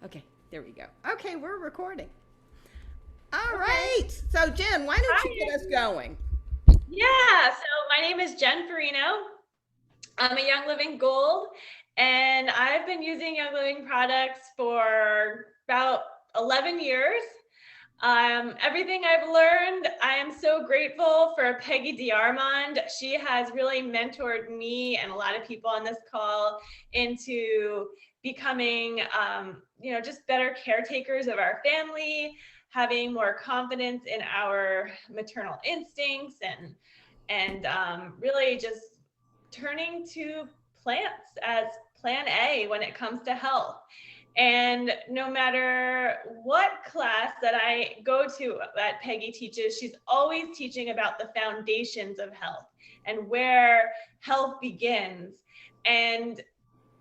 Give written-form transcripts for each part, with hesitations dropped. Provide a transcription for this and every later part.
Okay, there we go. Okay, we're recording. All right. So, Jen, why don't you get us going? Yeah, so my name is Jen Farino. I'm a Young Living Gold, and I've been using Young Living products for about 11 years. Everything I've learned, I am so grateful for Peggy DeArmond. She has really mentored me and a lot of people on this call into becoming, just better caretakers of our family, having more confidence in our maternal instincts, and really just turning to plants as plan A when it comes to health. And no matter what class that I go to that Peggy teaches, she's always teaching about the foundations of health and where health begins. And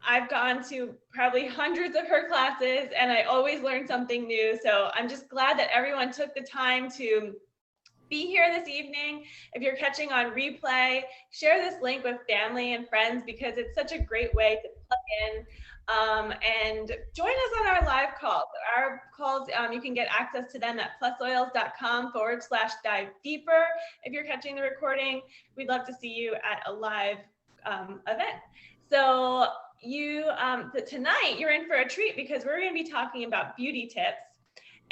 I've gone to probably hundreds of her classes and I always learn something new. So I'm just glad that everyone took the time to be here this evening. If you're catching on replay, share this link with family and friends because it's such a great way to plug in. And join us on our live calls. Our calls, you can get access to them at plusoils.com/dive deeper. If you're catching the recording, we'd love to see you at a live event. So tonight you're in for a treat because we're going to be talking about beauty tips.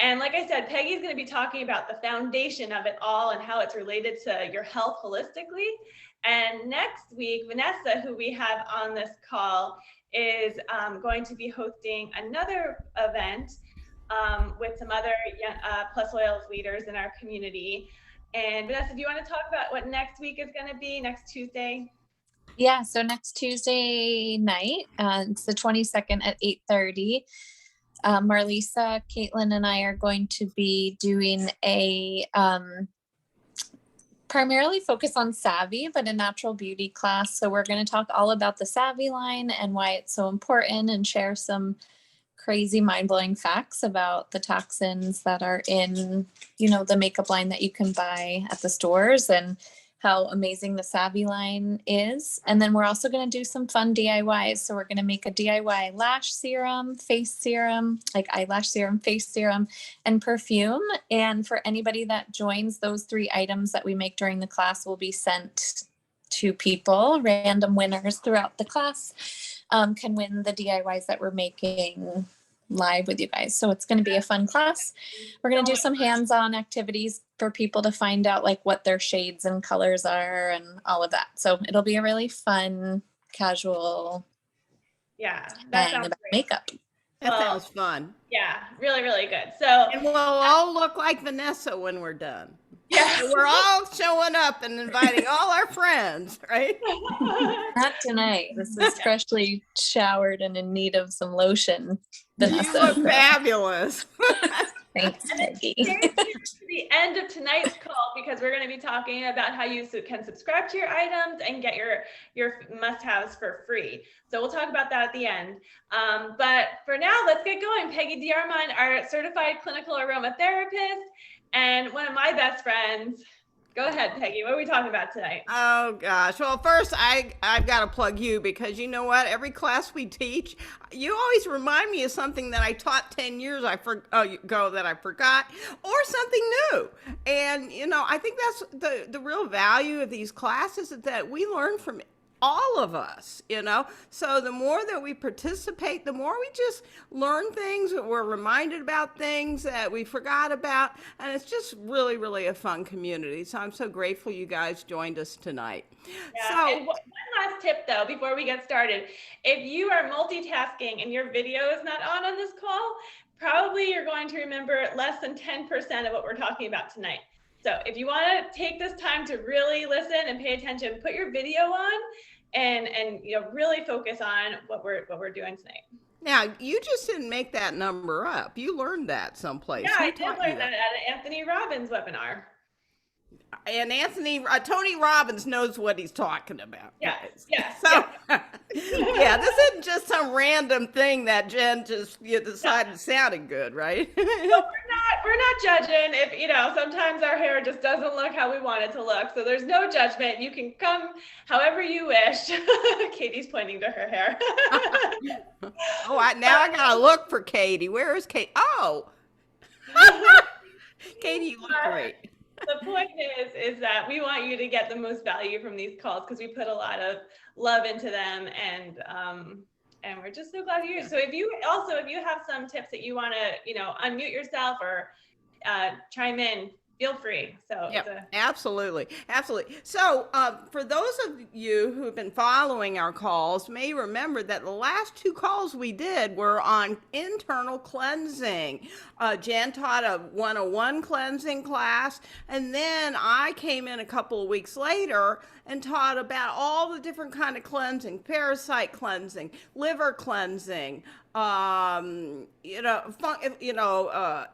And like I said, Peggy's going to be talking about the foundation of it all and how it's related to your health holistically. And next week, Vanessa, who we have on this call, is going to be hosting another event with some other Plus Oils leaders in our community. And Vanessa, do you want to talk about what next week is going to be, next Tuesday? Yeah, so next Tuesday night, it's the 22nd at 8:30. Marlisa, Caitlin, and I are going to be doing a primarily focus on Savvy, but a natural beauty class. So we're going to talk all about the Savvy line and why it's so important and share some crazy mind-blowing facts about the toxins that are in, the makeup line that you can buy at the stores and how amazing the Savvy line is. And then we're also going to do some fun DIYs. So we're going to make a DIY lash serum, face serum, like eyelash serum, face serum, and perfume. And for anybody that joins, those 3 items that we make during the class will be sent to people. Random winners throughout the class can win the DIYs that we're making live with you guys. So it's going to be a fun class. We're going to do some hands-on activities for people to find out like what their shades and colors are and all of that. So it'll be a really fun, casual that hang sounds about great. makeup. That sounds fun. Yeah, really, really good. So And we'll all look like Vanessa when we're done. yeah, So we're all showing up and inviting all our friends, right? Not tonight. This is freshly showered and in need of some lotion. Vanessa. You look fabulous. Thanks, Peggy. Stay tuned to the end of tonight's call because we're going to be talking about how you can subscribe to your items and get your must-haves for free. So we'll talk about that at the end. But for now, let's get going. Peggy DeArmond, our certified clinical aromatherapist and one of my best friends. Go ahead, Peggy. What are we talking about tonight? Oh gosh. Well, first I've got to plug you because you know what? Every class we teach, you always remind me of something that I taught 10 years ago that I forgot, or something new. And I think that's the real value of these classes is that we learn from all of us, so the more that we participate, the more we just learn things, we're reminded about things that we forgot about, and it's just really, really a fun community. So I'm so grateful you guys joined us tonight. Yeah. And one last tip though before we get started, if you are multitasking and your video is not on this call, probably you're going to remember less than 10% of what we're talking about tonight. So if you want to take this time to really listen and pay attention, put your video on and really focus on what we're doing tonight. Now, you just didn't make that number up. You learned that someplace. Yeah, I did learn that at an Anthony Robbins webinar. And Tony Robbins knows what he's talking about. Yes, guys. yes. So, yes. Yeah, this isn't just some random thing that Jen just decided sounded good, right? We're not judging if, sometimes our hair just doesn't look how we want it to look. So there's no judgment. You can come however you wish. Katie's pointing to her hair. Now I gotta look for Katie. Where is Katie? Oh, Katie, you look great. The point is that we want you to get the most value from these calls because we put a lot of love into them, and we're just so glad you're here. So if you have some tips that you want to, unmute yourself or chime in, feel free. So yeah, absolutely. So for those of you who have been following our calls may remember that the last 2 calls we did were on internal cleansing. Jan taught a 101 cleansing class, and then I came in a couple of weeks later and taught about all the different kind of cleansing: parasite cleansing, liver cleansing,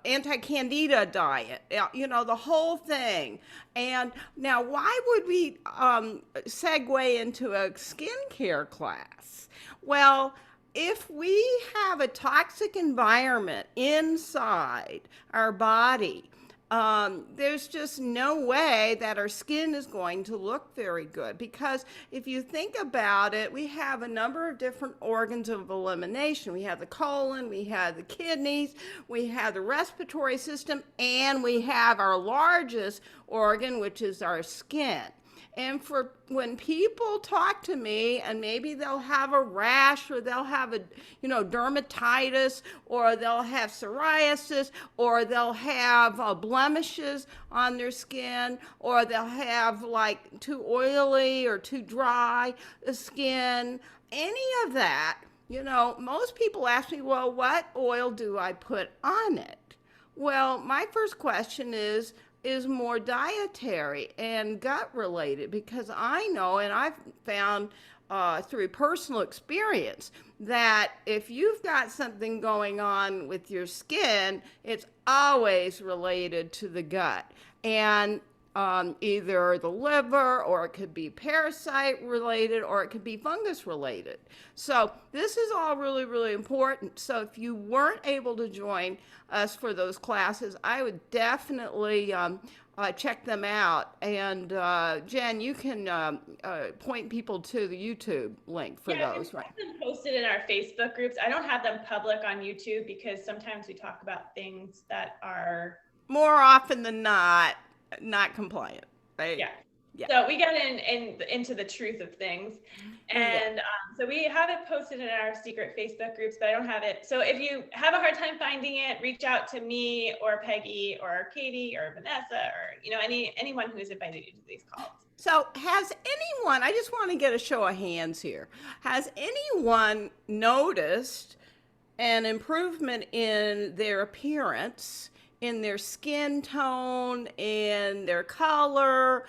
anti-candida diet, the whole thing. And now, why would we segue into a skincare class? Well, if we have a toxic environment inside our body, there's just no way that our skin is going to look very good, because if you think about it, we have a number of different organs of elimination. We have the colon, we have the kidneys, we have the respiratory system, and we have our largest organ, which is our skin. And for when people talk to me and maybe they'll have a rash, or they'll have a, dermatitis, or they'll have psoriasis, or they'll have blemishes on their skin, or they'll have like too oily or too dry skin, any of that, most people ask me, well, what oil do I put on it? Well, my first question is more dietary and gut related, because I know, and I've found through personal experience, that if you've got something going on with your skin, it's always related to the gut. And either the liver, or it could be parasite related, or it could be fungus related. So this is all really, really important. So if you weren't able to join us for those classes, I would definitely check them out. And Jen, you can point people to the YouTube link for those, right? We have them posted in our Facebook groups. I don't have them public on YouTube because sometimes we talk about things that are more often than not compliant, right? Yeah. So we get into the truth of things, and so we have it posted in our secret Facebook groups, but I don't have it. So if you have a hard time finding it, reach out to me or Peggy or Katie or Vanessa, or anyone who has invited you to these calls. So has anyone, I just want to get a show of hands here, has anyone noticed an improvement in their appearance, in their skin tone, in their color,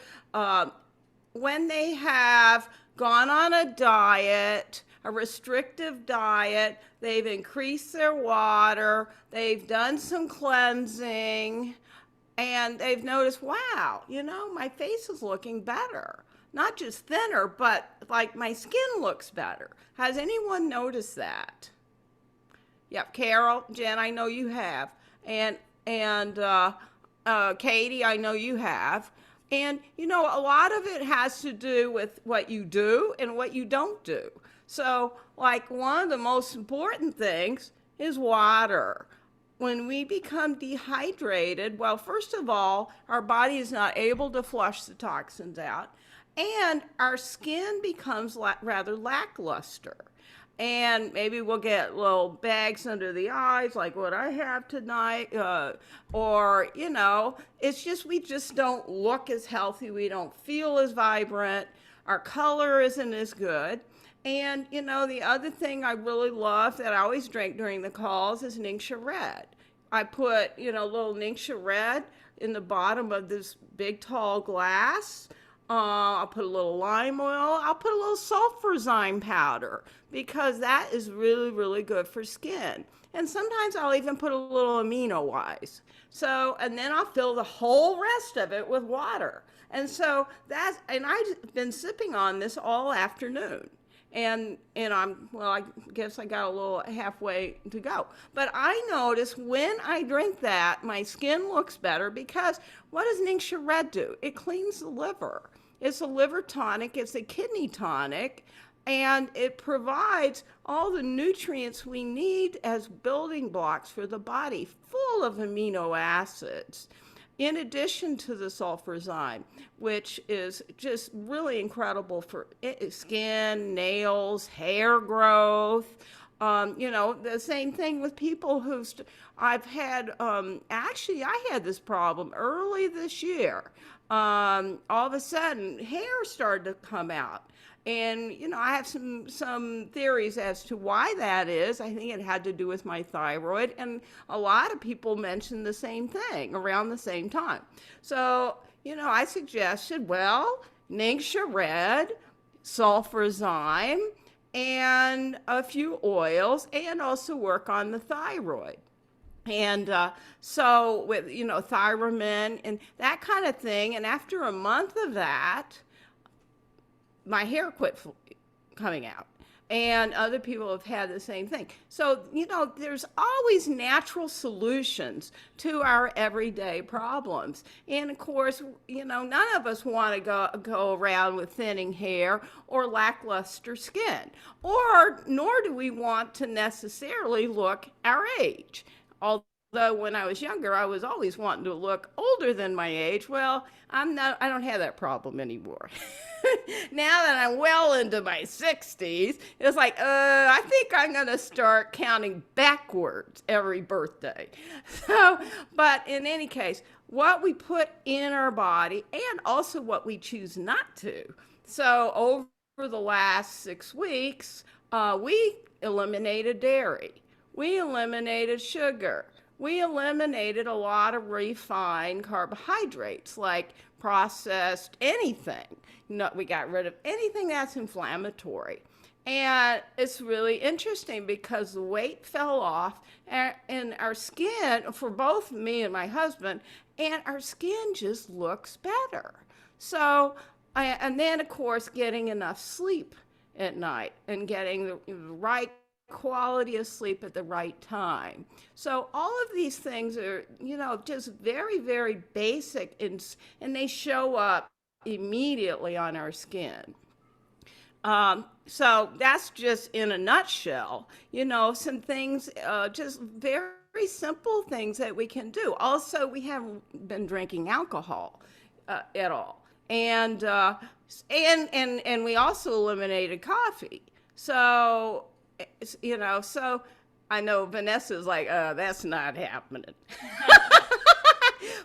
when they have gone on a diet, a restrictive diet, they've increased their water, they've done some cleansing, and they've noticed, wow, my face is looking better. Not just thinner, but like my skin looks better. Has anyone noticed that? Yep, Carol, Jen, I know you have. And Katie, I know you have. And, a lot of it has to do with what you do and what you don't do. So, like, one of the most important things is water. When we become dehydrated, well, first of all, our body is not able to flush the toxins out, and our skin becomes rather lackluster. And maybe we'll get little bags under the eyes like what I have tonight, or it's just, we just don't look as healthy, we don't feel as vibrant, our color isn't as good. And the other thing I really love that I always drink during the calls is Ningxia Red. I put little Ningxia Red in the bottom of this big tall glass. I'll put a little lime oil. I'll put a little sulfurzyme powder, because that is really, really good for skin. And sometimes I'll even put a little amino wise. So, and then I'll fill the whole rest of it with water. And so and I've been sipping on this all afternoon. and I guess I got a little halfway to go. But I notice when I drink that, my skin looks better because what does Ningxia Red do? It cleans the liver. It's a liver tonic, it's a kidney tonic, and it provides all the nutrients we need as building blocks for the body, full of amino acids. In addition to the sulfurzyme, which is just really incredible for skin, nails, hair growth. The same thing with people I've had, actually, I had this problem early this year. All of a sudden, hair started to come out. And, I have some theories as to why that is. I think it had to do with my thyroid. And a lot of people mentioned the same thing around the same time. So, I suggested, well, Ningxia Red, sulfurzyme, and a few oils, and also work on the thyroid. And so with, Thiromin and that kind of thing. And after a month of that, my hair quit coming out. And other people have had the same thing. So, there's always natural solutions to our everyday problems. And of course, none of us want to go around with thinning hair or lackluster skin, nor do we want to necessarily look our age. Although when I was younger, I was always wanting to look older than my age. Well, I don't have that problem anymore. Now that I'm well into my 60s, it's like, I think I'm going to start counting backwards every birthday. So, but in any case, what we put in our body and also what we choose not to. So over the last 6 weeks, we eliminated dairy. We eliminated sugar. We eliminated a lot of refined carbohydrates like processed anything. We got rid of anything that's inflammatory. And it's really interesting because the weight fell off and our skin, for both me and my husband, and our skin just looks better. So, and then of course, getting enough sleep at night and getting the right quality of sleep at the right time. So all of these things are, just very, very basic and they show up immediately on our skin. So that's just in a nutshell, some things, just very simple things that we can do. Also, we haven't been drinking alcohol at all. And we also eliminated coffee. So, so I know Vanessa's like, that's not happening.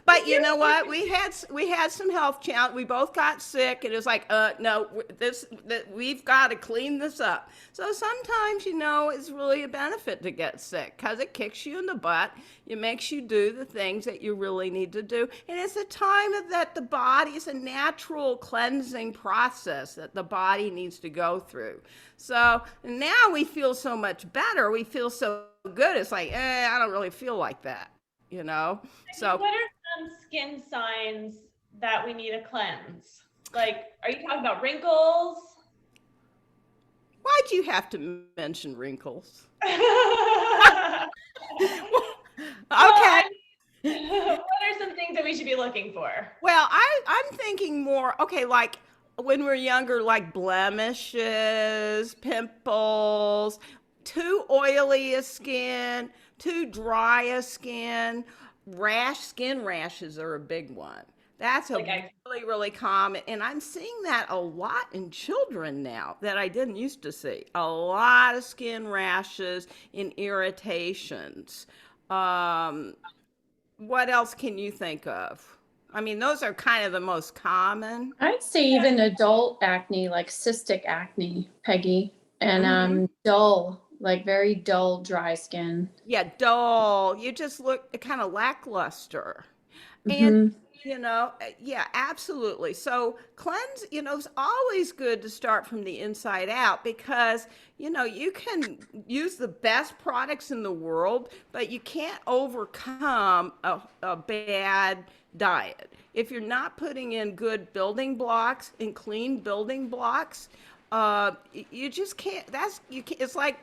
But you know what? We had some health challenge. We both got sick, and it was like, no, we've got to clean this up. So sometimes, it's really a benefit to get sick because it kicks you in the butt. It makes you do the things that you really need to do, and it's a time that the body is a natural cleansing process that the body needs to go through. So now we feel so much better. We feel so good. It's like, I don't really feel like that. So what are some skin signs that we need to cleanse? Like, are you talking about wrinkles? Why'd you have to mention wrinkles? Okay. What are some things that we should be looking for? Well, I'm thinking more, okay, like when we're younger, like blemishes, pimples, too oily a skin, too dry a skin, skin rashes are a big one. That's really, really common. And I'm seeing that a lot in children now that I didn't used to see. A lot of skin rashes and irritations. What else can you think of? I mean, those are kind of the most common. I'd say even adult acne, like cystic acne, Peggy, and dull, like very dull, dry skin. Yeah, dull. You just look kind of lackluster. And, yeah, absolutely. So cleanse, it's always good to start from the inside out because, you can use the best products in the world, but you can't overcome a bad diet. If you're not putting in good building blocks and clean building blocks, you just can't. It's like,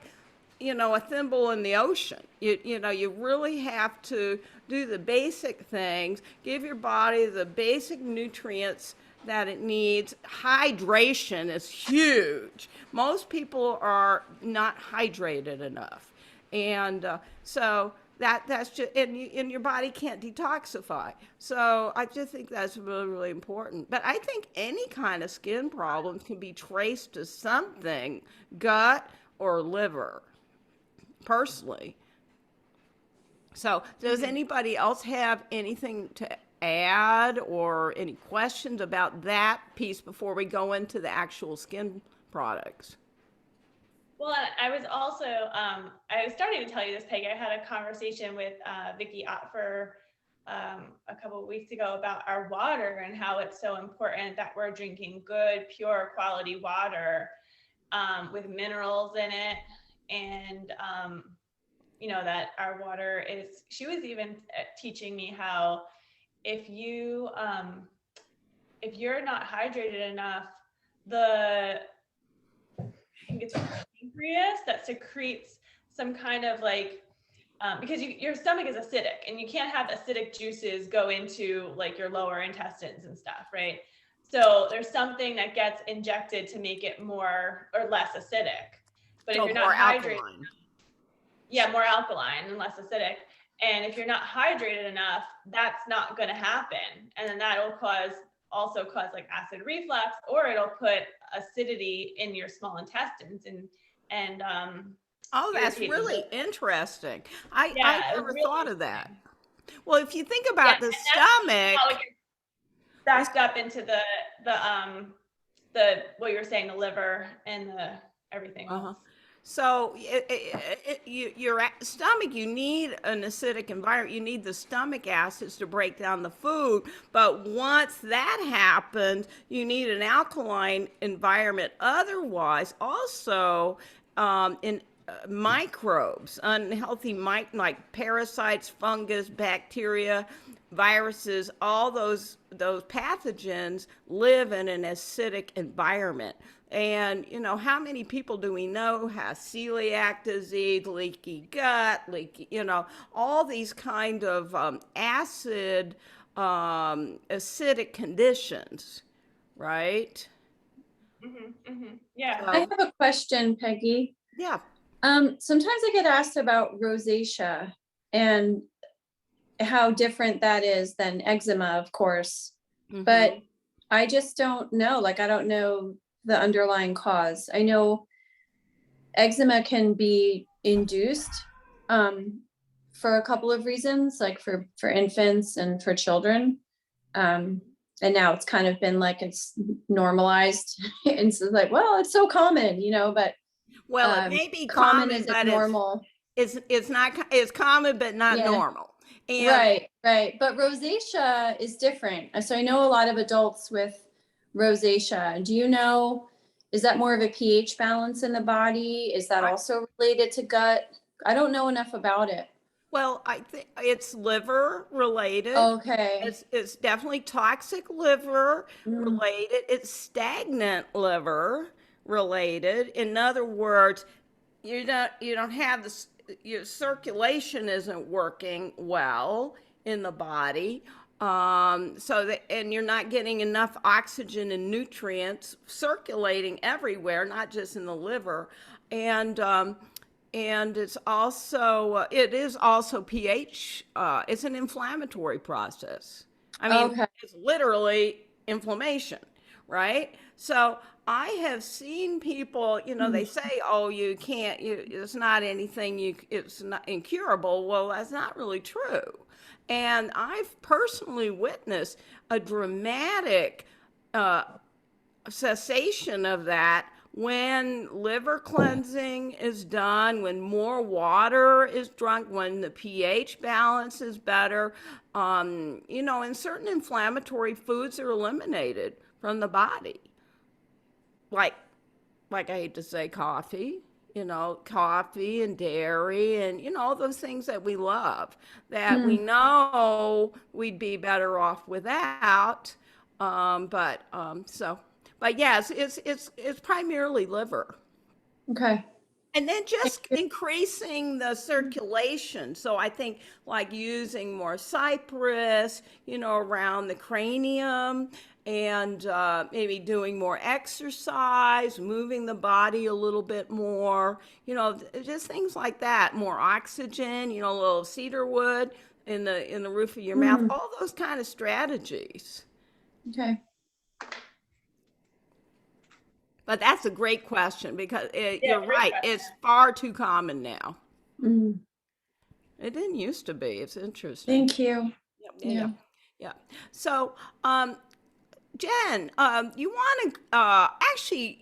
a thimble in the ocean. You really have to do the basic things, give your body the basic nutrients that it needs. Hydration is huge. Most people are not hydrated enough. And so that's just, and your body can't detoxify. So I just think that's really, really important. But I think any kind of skin problem can be traced to something, gut or liver, personally. So does anybody else have anything to add or any questions about that piece before we go into the actual skin products? Well, I was also, I was starting to tell you this, Peggy. I had a conversation with Vicki Otfer a couple of weeks ago about our water and how it's so important that we're drinking good, pure quality water with minerals in it. And, that our water is, she was even teaching me how if you're not hydrated enough, I think it's pancreas that secretes some kind of because your stomach is acidic and you can't have acidic juices go into your lower intestines and stuff, right? So there's something that gets injected to make it more or less acidic. But if you're not hydrated, more alkaline and less acidic. And if you're not hydrated enough, that's not going to happen. And then that'll also cause acid reflux, or it'll put acidity in your small intestines and oh, that's really interesting. I never thought of that. Well, if you think about the stomach, backed up into the what you were saying, the liver and the everything else. So your stomach, you need an acidic environment. You need the stomach acids to break down the food. But once that happens, you need an alkaline environment. Otherwise, also in microbes, unhealthy like parasites, fungus, bacteria, viruses, all those pathogens live in an acidic environment. And how many people do we know have celiac disease, leaky gut, all these kind of acidic conditions, right? Yeah. I have a question, Peggy. Yeah. Sometimes I get asked about rosacea and how different that is than eczema, of course. But I just don't know. I don't know the underlying cause. I know eczema can be induced for a couple of reasons, for infants and for children. And now it's kind of been it's normalized. And so well, it's so common, but it may be common is normal. It's common, but not normal. And right. But rosacea is different. So I know a lot of adults with rosacea. Do you know, is that more of a pH balance in the body? Is that also related to gut? I don't know enough about it. Well, I think it's liver related. Okay. It's definitely toxic liver related. It's stagnant liver related. In other words, you don't have your circulation isn't working well in the body. And you're not getting enough oxygen and nutrients circulating everywhere, not just in the liver. And it is also pH. It's an inflammatory process. I mean, It's literally inflammation, right? So I have seen people, they say, oh, you can't, it's not anything, it's not incurable. Well, that's not really true. And I've personally witnessed a dramatic cessation of that when liver cleansing is done, when more water is drunk, when the pH balance is better, and certain inflammatory foods are eliminated from the body. Like I hate to say coffee and dairy and, all those things that we love that we know we'd be better off without. But yes, it's primarily liver. Okay. And then Thank just you. increasing the circulation. So I think like using more cypress, around the cranium, and maybe doing more exercise, moving the body a little bit more, just things like that. More oxygen, a little cedar wood in the roof of your mouth, Mm, all those kind of strategies. okay. But that's a great question because Yeah, you're great right. question. It's far too common now. Mm, It didn't used to be. It's interesting. thank you. Yeah, yeah, yeah, Yeah. yeah. So, Jen, you want to actually,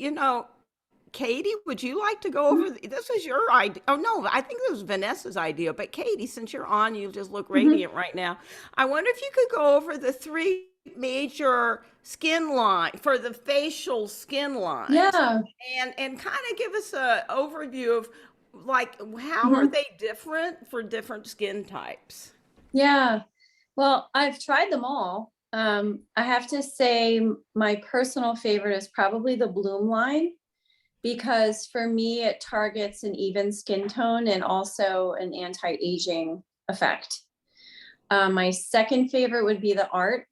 Katie, would you like to go over? This is your idea. Oh no, I think this was Vanessa's idea. But Katie, since you're on, you just look Mhm. radiant right now. I wonder if you could go over the three major skin line for the facial skin lines, Yeah. and kind of give us a overview of like how are Mhm. they different for different skin types. Yeah. Well, I've tried them all. I have to say my personal favorite is probably the Bloom line because for me it targets an even skin tone and also an anti-aging effect. My second favorite would be the Art.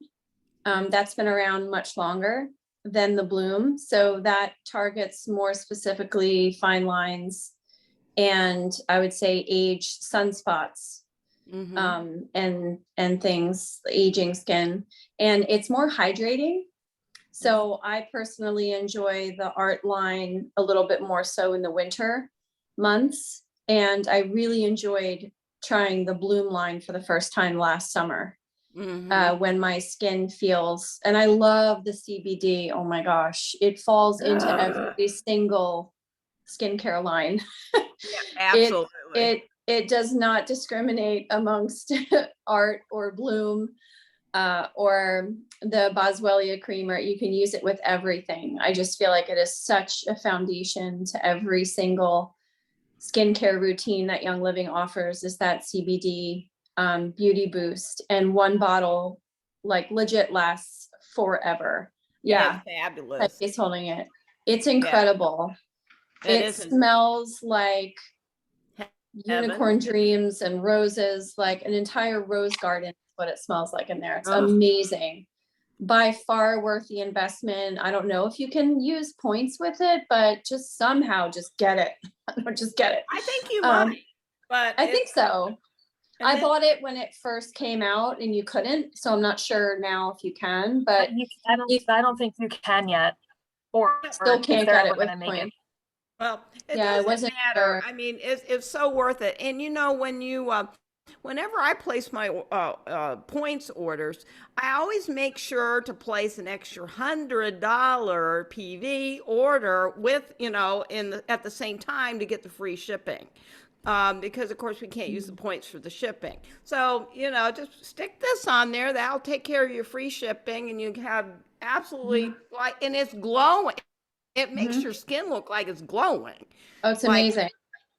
That's been around much longer than the Bloom, so that targets more specifically fine lines and I would say age sunspots Mm-hmm. and things, aging skin, and it's more hydrating. So I personally enjoy the Art line a little bit more so in the winter months, and I really enjoyed trying the Bloom line for the first time last summer Mm-hmm. when my skin feels, and I love the CBD. Oh my gosh, it falls into every single skincare line. Yeah, it absolutely. it does not discriminate amongst Art or Bloom or the Boswellia creamer. You can use it with everything. I just feel like it is such a foundation to every single skincare routine that Young Living offers is that CBD beauty boost, and one bottle like legit lasts forever. It is Yeah, fabulous. he's holding it. It's Yeah, incredible. it It isn't smells like heaven. unicorn dreams and roses, like an entire rose garden is what it smells like in there. It's Oh, amazing. By far worth the investment. I don't know if you can use points with it, but just somehow just get it. Just get it. I think you Um, might, but I think so. and I then bought it when it first came out and you couldn't, so I'm not sure now if you can, but You, you I don't think you can yet, or still if can't they're get ever it with going to make it. points. well, it Yeah, I doesn't wasn't matter. sure. I mean, it's so worth it. And when whenever I place my points orders, I always make sure to place an extra $100 PV order with at the same time to get the free shipping. Because of course we can't use the points for the shipping. So, just stick this on there. That'll take care of your free shipping and you have absolutely like, and it's glowing. It makes Mhm. your skin look like it's glowing. Oh, it's Like amazing.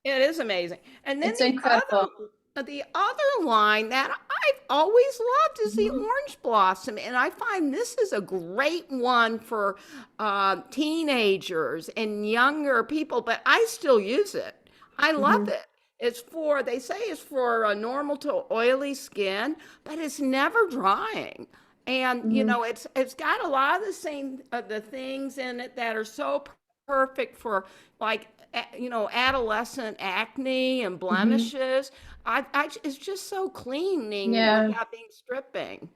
it is amazing. And then It's incredible. the other line that I've always loved is the Mhm. orange blossom, and I find this is a great one for teenagers and younger people. But I still use it. I love Mhm. it. They say it's for a normal to oily skin, but it's never drying. And Mhm. it's got a lot of the same the things in it that are so perfect for like adolescent acne and Mhm. blemishes. It's just so cleaning Yeah, without being stripping. You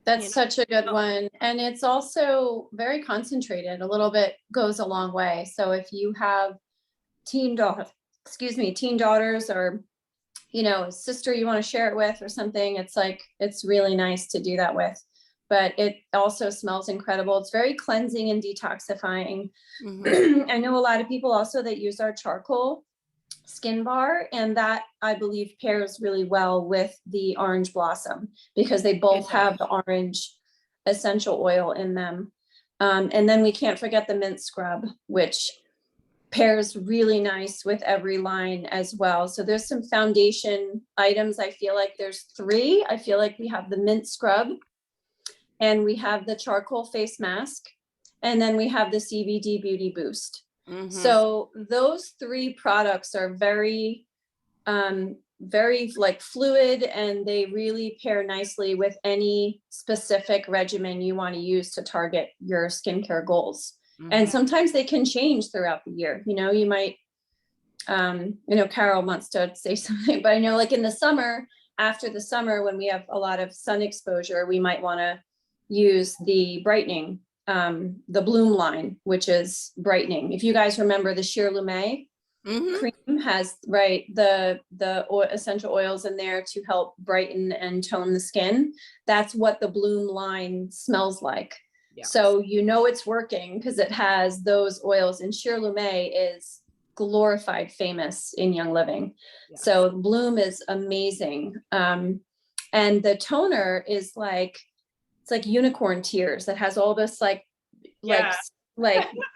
that's know. such a good Oh, one. And it's also very concentrated. A little bit goes a long way. So if you have teen daughters or, a sister you want to share it with or something, it's like, it's really nice to do that with. But it also smells incredible. It's very cleansing and detoxifying. hmm I know a lot of people also that use our charcoal skin bar, and that I believe pairs really well with the orange blossom because they It both have does. the orange essential oil in them. And then we can't forget the mint scrub, which pairs really nice with every line as well. So there's some foundation items. I feel like there's three. I feel like we have the mint scrub and we have the charcoal face mask and then we have the CBD Beauty Boost. Mhm. So those three products are very, very like fluid, and they really pair nicely with any specific regimen you want to use to target your skincare goals. And Mhm. sometimes they can change throughout the year. You know, you might, Carol wants to say something, but I know like in the summer, after the summer, when we have a lot of sun exposure, we might want to use the brightening, the Bloom line, which is brightening. If you guys remember, the Sheer Lumet Mhm. cream has essential oils in there to help brighten and tone the skin. That's what the Bloom line smells like. Yeah. So you know it's working because it has those oils, and Sheer Lumet is glorified famous in Young Living. Yeah. So Bloom is amazing. And the toner is like, it's like unicorn tears that has all this like Yeah.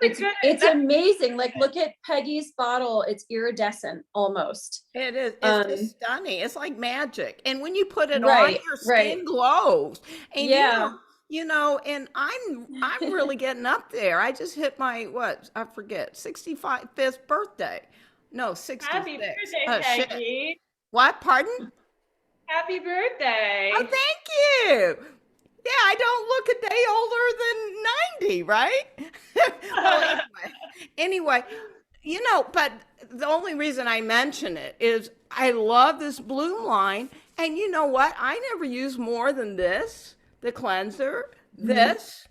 it's Good. it's amazing. Like look at Peggy's bottle, it's iridescent almost. It is. It's just stunning. It's like magic. And when you put it on, Right, your right. skin glows. And Yeah. and I'm really getting up there. I just hit my I forget, 65th birthday. No, 66. Happy birthday, Oh, shit. Peggy. What? Pardon? Happy birthday. Oh, thank you. Yeah, I don't look a day older than 90, right? Well, anyway, but the only reason I mention it is I love this Bloom line. And you know what? I never use more than this, the cleanser, this,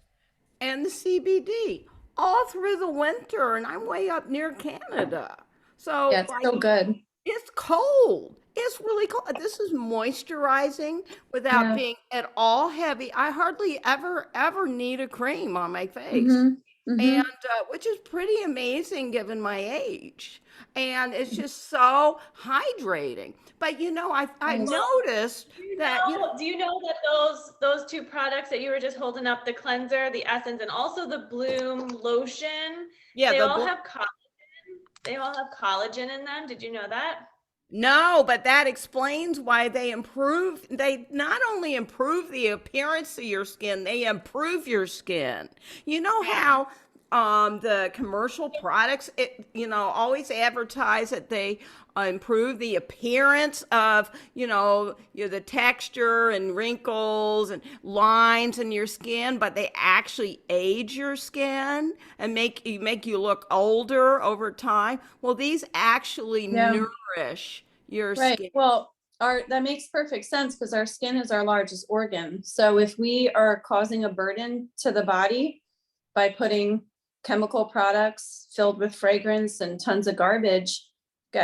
and the CBD all through the winter. And I'm way up near Canada. So Yeah, it's so good. it's cold. It's really cold. This is moisturizing without Yeah. being at all heavy. I hardly ever need a cream on my face. Mhm, mhm. And which is pretty amazing given my age. And it's just so hydrating. But I Nice. noticed that Do you know that those two products that you were just holding up, the cleanser, the essence, and also the Bloom lotion, yeah, they the all have collagen. They all have collagen in them. Did you know that? No, but that explains why they not only improve the appearance of your skin, they improve your skin. You know how the commercial products, always advertise that they improve the appearance of, the texture and wrinkles and lines in your skin, but they actually age your skin and make you look older over time. Well, these actually Yeah. nourish your Right. skin. Well, that makes perfect sense because our skin is our largest organ. So if we are causing a burden to the body by putting chemical products filled with fragrance and tons of garbage,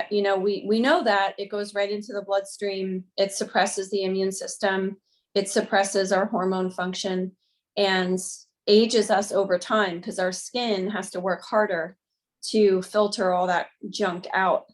we know that it goes right into the bloodstream. It suppresses the immune system. It suppresses our hormone function and ages us over time because our skin has to work harder to filter all that junk out.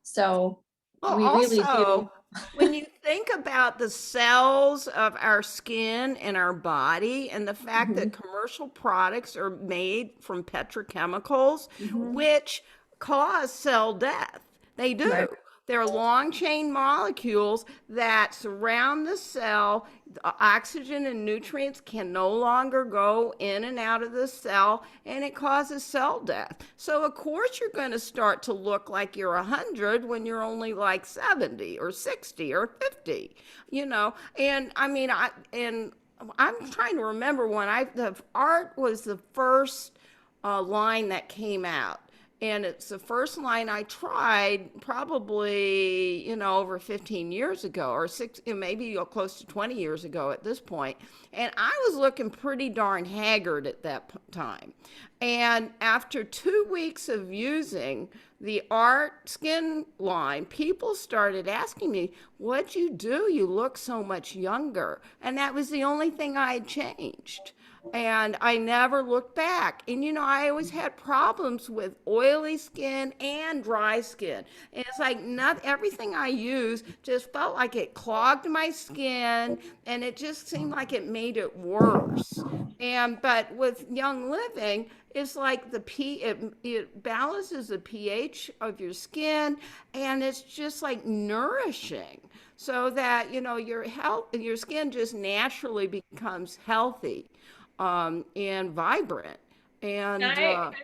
So Well, we really also, do. when you think about the cells of our skin and our body, and the fact that commercial products are made from petrochemicals, which cause cell death, they do. Right. They're long chain molecules that surround the cell. The oxygen and nutrients can no longer go in and out of the cell, and it causes cell death. So, of course, you're going to start to look like you're 100 when you're only like 70 or 60 or 50, And I mean, I'm trying to remember when the art was the first line that came out. And it's the first line I tried probably, over 15 years ago or maybe close to 20 years ago at this point. And I was looking pretty darn haggard at that time. And after 2 weeks of using the Art Skin line, people started asking me, "What'd you do? You look so much younger." And that was the only thing I had changed. And I never looked back. And I always had problems with oily skin and dry skin. And it's like everything I used just felt like it clogged my skin, and it just seemed like it made it worse. But with Young Living, it's like it balances the pH of your skin, and it's just like nourishing, so that your skin just naturally becomes healthy and vibrant. And Can I read something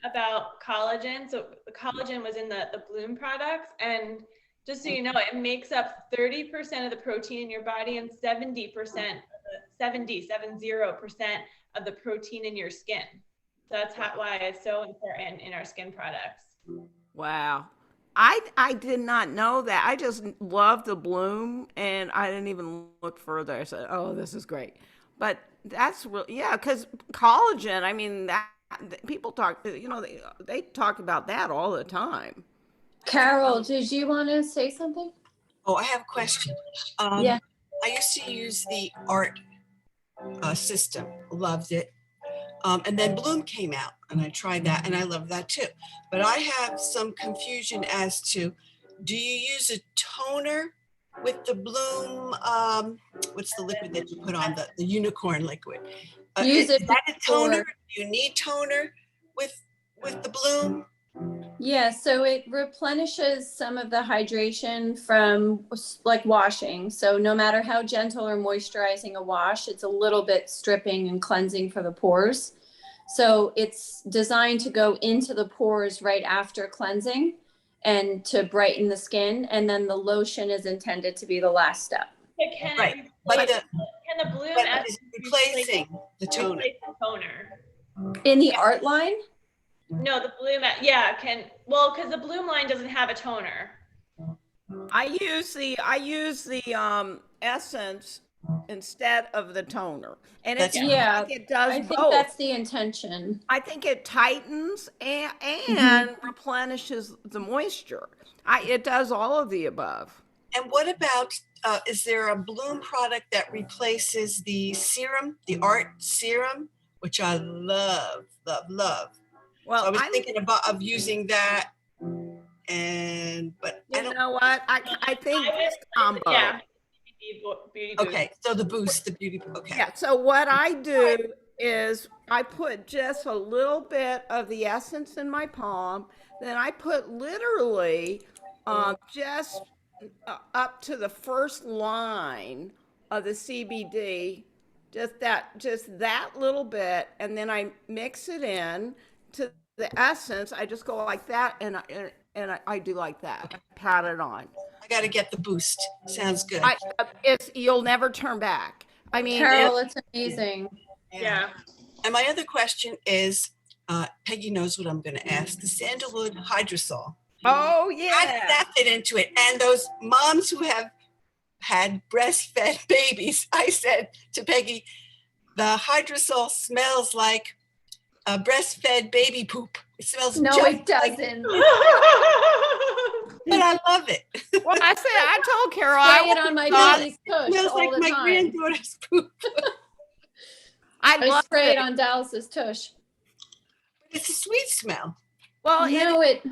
about collagen? So the collagen was in the Bloom products, and just so you know, it makes up 30% of the protein in your body and 70% of the protein in your skin. So that's why it's so important in our skin products. wow. I did not know that. I just love the Bloom, and I didn't even look further. I said, "Oh, this is great." But that's real, yeah, because collagen. I mean, that people talk. They talk about that all the time. Carol, did you want to say something? Oh, I have a question. Yeah. I used to use the art system, loved it. And then Bloom came out and I tried that and I love that too. But I have some confusion as to, do you use a toner with the Bloom? What's the liquid that you put on, the unicorn liquid? Use it is that a toner? before. Do you need toner with the Bloom? Yeah, so it replenishes some of the hydration from like washing. So no matter how gentle or moisturizing a wash, it's a little bit stripping and cleansing for the pores. So it's designed to go into the pores right after cleansing and to brighten the skin. And then the lotion is intended to be the last step. But can Right. it But replace, can the Bloom but actually it's replacing the toner. replace the toner? In the art line? No, the Bloom, because the Bloom line doesn't have a toner. I use the essence instead of the toner, and That's- Yeah, it does I think both. that's the intention. I think it tightens and replenishes the moisture. It does all of the above. And what about, is there a Bloom product that replaces the serum, the art serum, which I love, love, love. Well, So I was thinking of using that, but I you don't. know what? I think this combo. Yeah. Beauty boost. Okay, so the boost, the beauty. Okay. Yeah. So what I do is I put just a little bit of the essence in my palm. Then I put literally just up to the first line of the CBD, just that little bit, and then I mix it in to the essence. I just go like that, and I do like that. I pat it on. I got to get the boost. Sounds good. You'll never turn back. I mean, Carol, it's amazing. Yeah. And my other question is, Peggy knows what I'm going to ask. The sandalwood hydrosol. oh How does yeah. that fit into it? And those moms who have had breastfed babies, I said to Peggy, the hydrosol smells like a breastfed baby poop. It smells No, just it doesn't. but I love it. Well, I told Carol Spray it on my God, baby's tush Smells all like the my time. granddaughter's poop. I I love spray it. it on Dallas's tush. It's a sweet smell. Well, No, it's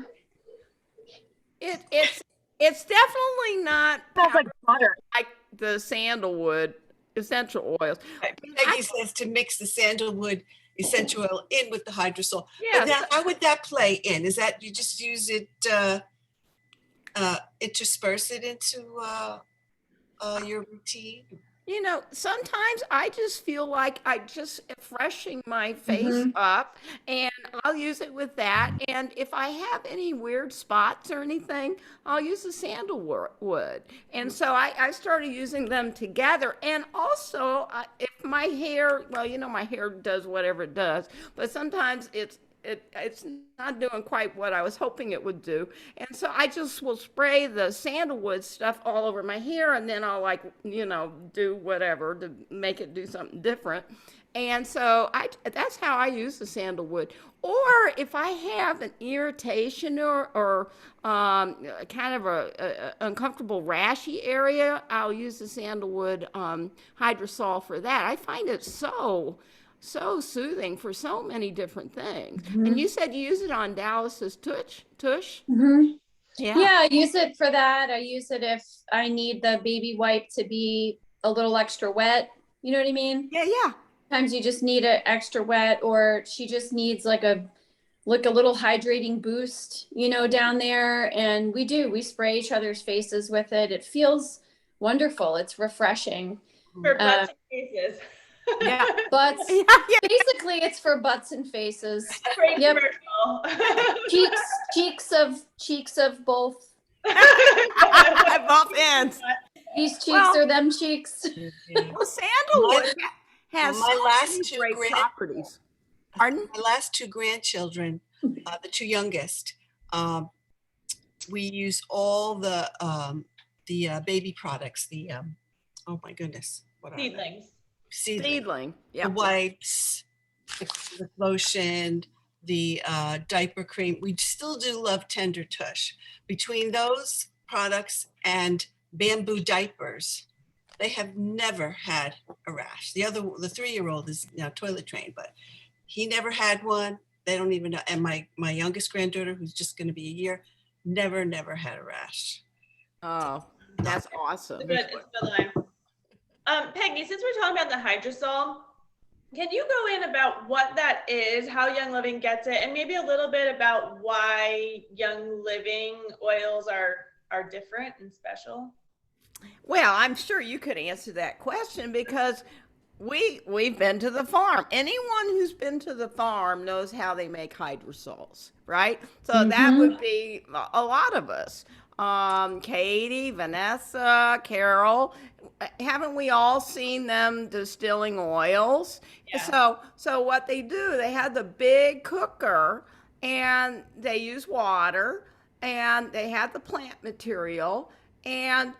definitely not Smells like butter. like the sandalwood essential oils. Peggy says to mix the sandalwood essential oil in with the hydrosol. Yes. But now, how would that play in? Is that you just use it, intersperse it into your routine? You know, sometimes I just feel like I just freshening my face Mhm. up, and I'll use it with that. And if I have any weird spots or anything, I'll use the sandalwood. And so I started using them together. And also, if my hair, well, you know, my hair does whatever it does, but sometimes it's not doing quite what I was hoping it would do. And so I just will spray the sandalwood stuff all over my hair, and then I'll do whatever to make it do something different. And so that's how I use the sandalwood. Or if I have an irritation or kind of a uncomfortable rashy area, I'll use the sandalwood hydrosol for that. I find it so soothing for so many different things. And you said you use it on Dallas's tush? Mhm. Yeah. Yeah, I use it for that. I use it if I need the baby wipe to be a little extra wet. You know what I mean? Yeah. Sometimes you just need it extra wet, or she just needs like a little hydrating boost, down there. And we spray each other's faces with it. It feels wonderful. It's refreshing. For butts and faces. Yeah. Butts, Yeah, yeah. basically it's for butts and faces. Great Yep. commercial. Cheeks of both. Both ends. These cheeks Well, are them cheeks. Yeah. well, sandalwood has so My last many two great properties. Pardon? my last two grandchildren, the two youngest, um, we use all the baby products. Oh my goodness, what are they? Seedlings. Seedling. Seedling. The Yeah. wipes, the lotion, the diaper cream. We still do love Tender Tush. Between those products and bamboo diapers, they have never had a rash. The 3-year-old is now toilet trained, but he never had one. They don't even know. And my youngest granddaughter, who's just going to be a year, never had a rash. Oh, that's awesome. Good. It's a good line. Peggy, since we're talking about the hydrosol, can you go in about what that is, how Young Living gets it, and maybe a little bit about why Young Living oils are different and special? Well, I'm sure you could answer that question because we've been to the farm. Anyone who's been to the farm knows how they make hydrosols, right? So that would be a lot of us. Katie, Vanessa, Carol, haven't we all seen them distilling oils? Yeah. So what they do, they have the big cooker and they use water and they have the plant material and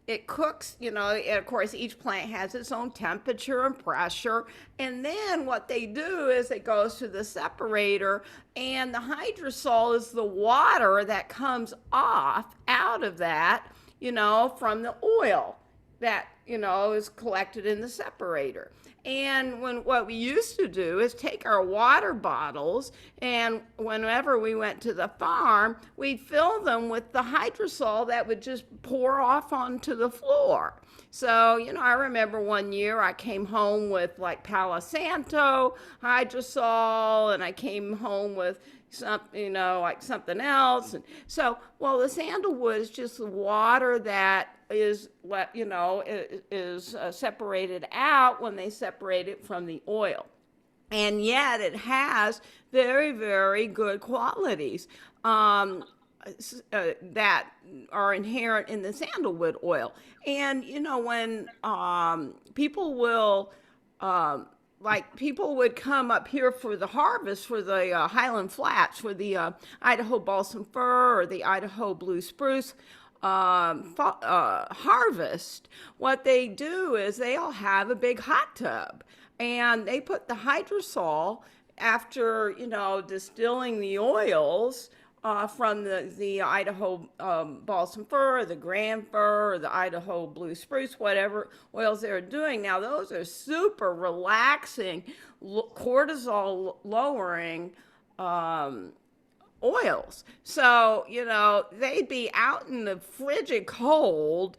it cooks, and of course each plant has its own temperature and pressure. And then what they do is it goes to the separator and the hydrosol is the water that comes off out of that, from the oil that, is collected in the separator. And what we used to do is take our water bottles, and whenever we went to the farm, we'd fill them with the hydrosol that would just pour off onto the floor. So, I remember one year I came home with like Palo Santo hydrosol, and I came home with like something else. And so, well, the sandalwood is just the water that is separated out when they separate it from the oil, and yet it has very, very good qualities that are inherent in the sandalwood oil. And when people will people would come up here for the harvest for the Highland Flats, for the Idaho balsam fir or the Idaho blue spruce harvest, what they do is they all have a big hot tub and they put the hydrosol after, distilling the oils from the Idaho balsam fir, or the grand fir, or the Idaho blue spruce, whatever oils they're doing. Now, those are super relaxing, cortisol lowering oils. So, they'd be out in the frigid cold,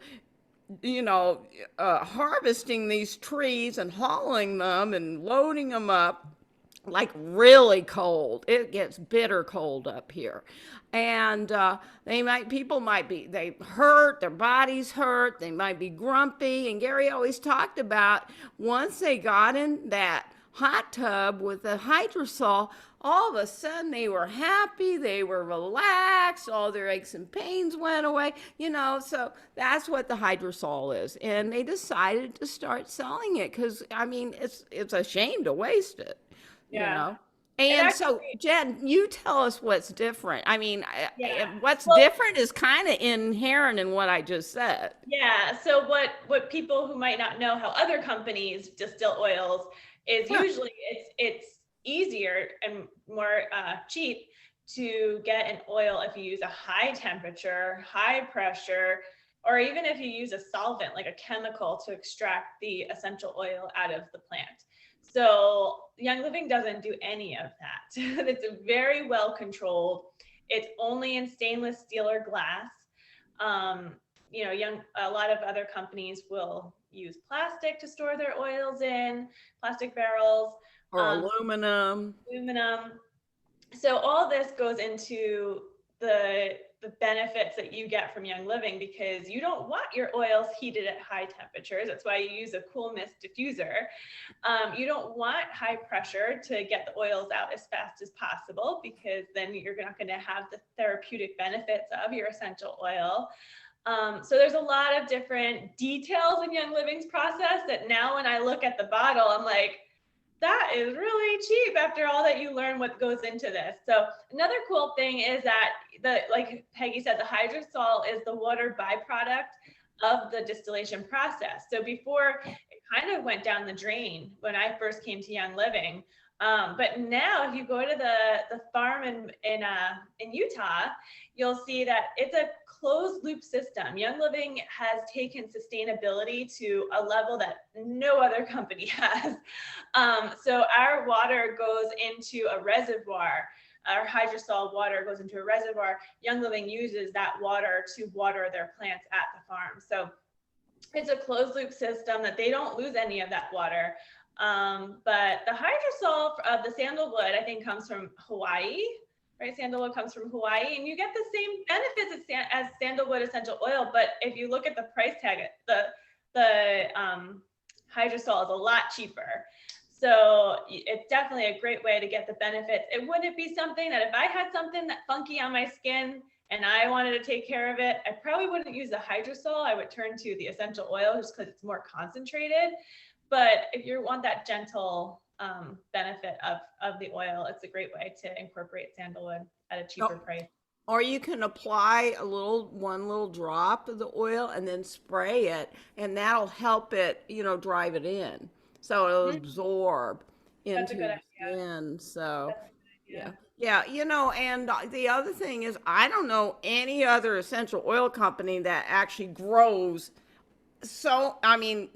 harvesting these trees and hauling them and loading them up like really cold. It gets bitter cold up here. And people might be, they hurt, their bodies hurt, they might be grumpy. And Gary always talked about once they got in that hot tub with the hydrosol, all of a sudden they were happy, they were relaxed, all their aches and pains went away, so that's what the hydrosol is. And they decided to start selling it because, it's a shame to waste it, Yeah. And actually, so, Jen, you tell us what's different. Yeah. What's different is kind of inherent in what I just said. Yeah. So what people who might not know how other companies distill oils is usually it's easier and more cheap to get an oil if you use a high temperature, high pressure, or even if you use a solvent like a chemical to extract the essential oil out of the plant. So Young Living doesn't do any of that. It's very well controlled. It's only in stainless steel or glass. A lot of other companies will use plastic to store their oils in, plastic barrels. Or aluminum. So all this goes into the the benefits that you get from Young Living, because you don't want your oils heated at high temperatures. That's why you use a cool mist diffuser. You don't want high pressure to get the oils out as fast as possible, because then you're not going to have the therapeutic benefits of your essential oil. So there's a lot of different details in Young Living's process that now when I look at the bottle, I'm like, that is really cheap after all that you learn what goes into this. So another cool thing is that like Peggy said, the hydrosol is the water byproduct of the distillation process. So before, it kind of went down the drain when I first came to Young Living. But now if you go to the farm in Utah, you'll see that it's a closed loop system. Young Living has taken sustainability to a level that no other company has. So our water goes into a reservoir. Our hydrosol water goes into a reservoir. Young Living uses that water to water their plants at the farm. So it's a closed loop system that they don't lose any of that water. But the hydrosol of the sandalwood, I think, comes from Hawaii, right? Sandalwood comes from Hawaii, and you get the same benefits as sandalwood essential oil. But if you look at the price tag, the hydrosol is a lot cheaper. So it's definitely a great way to get the benefits. It wouldn't be something that if I had something that funky on my skin and I wanted to take care of it, I probably wouldn't use the hydrosol. I would turn to the essential oil just because it's more concentrated. But if you want that gentle benefit of the oil, it's a great way to incorporate sandalwood at a cheaper price. Or you can apply one little drop of the oil and then spray it, and that'll help it, drive it in. So it'll absorb into the skin. So, yeah. And the other thing is, I don't know any other essential oil company that actually grows. So,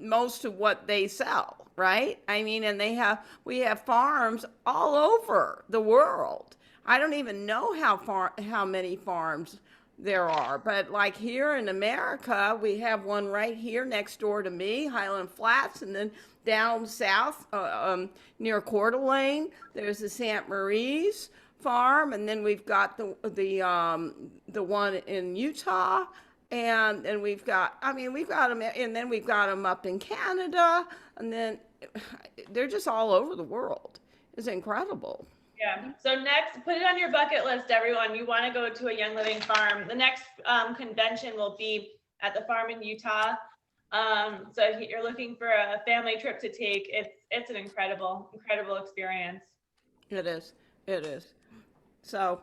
most of what they sell, right? And we have farms all over the world. I don't even know how many farms there are, but like here in America, we have one right here next door to me, Highland Flats, and then down south near Coeur d'Alene, there's the St. Marie's farm, and then we've got the one in Utah, and we've got them, and then we've got them up in Canada, and then they're just all over the world. It's incredible. Yeah. So next, put it on your bucket list, everyone. You want to go to a Young Living farm. The next convention will be at the farm in Utah. So if you're looking for a family trip to take, it's an incredible experience. It is. So,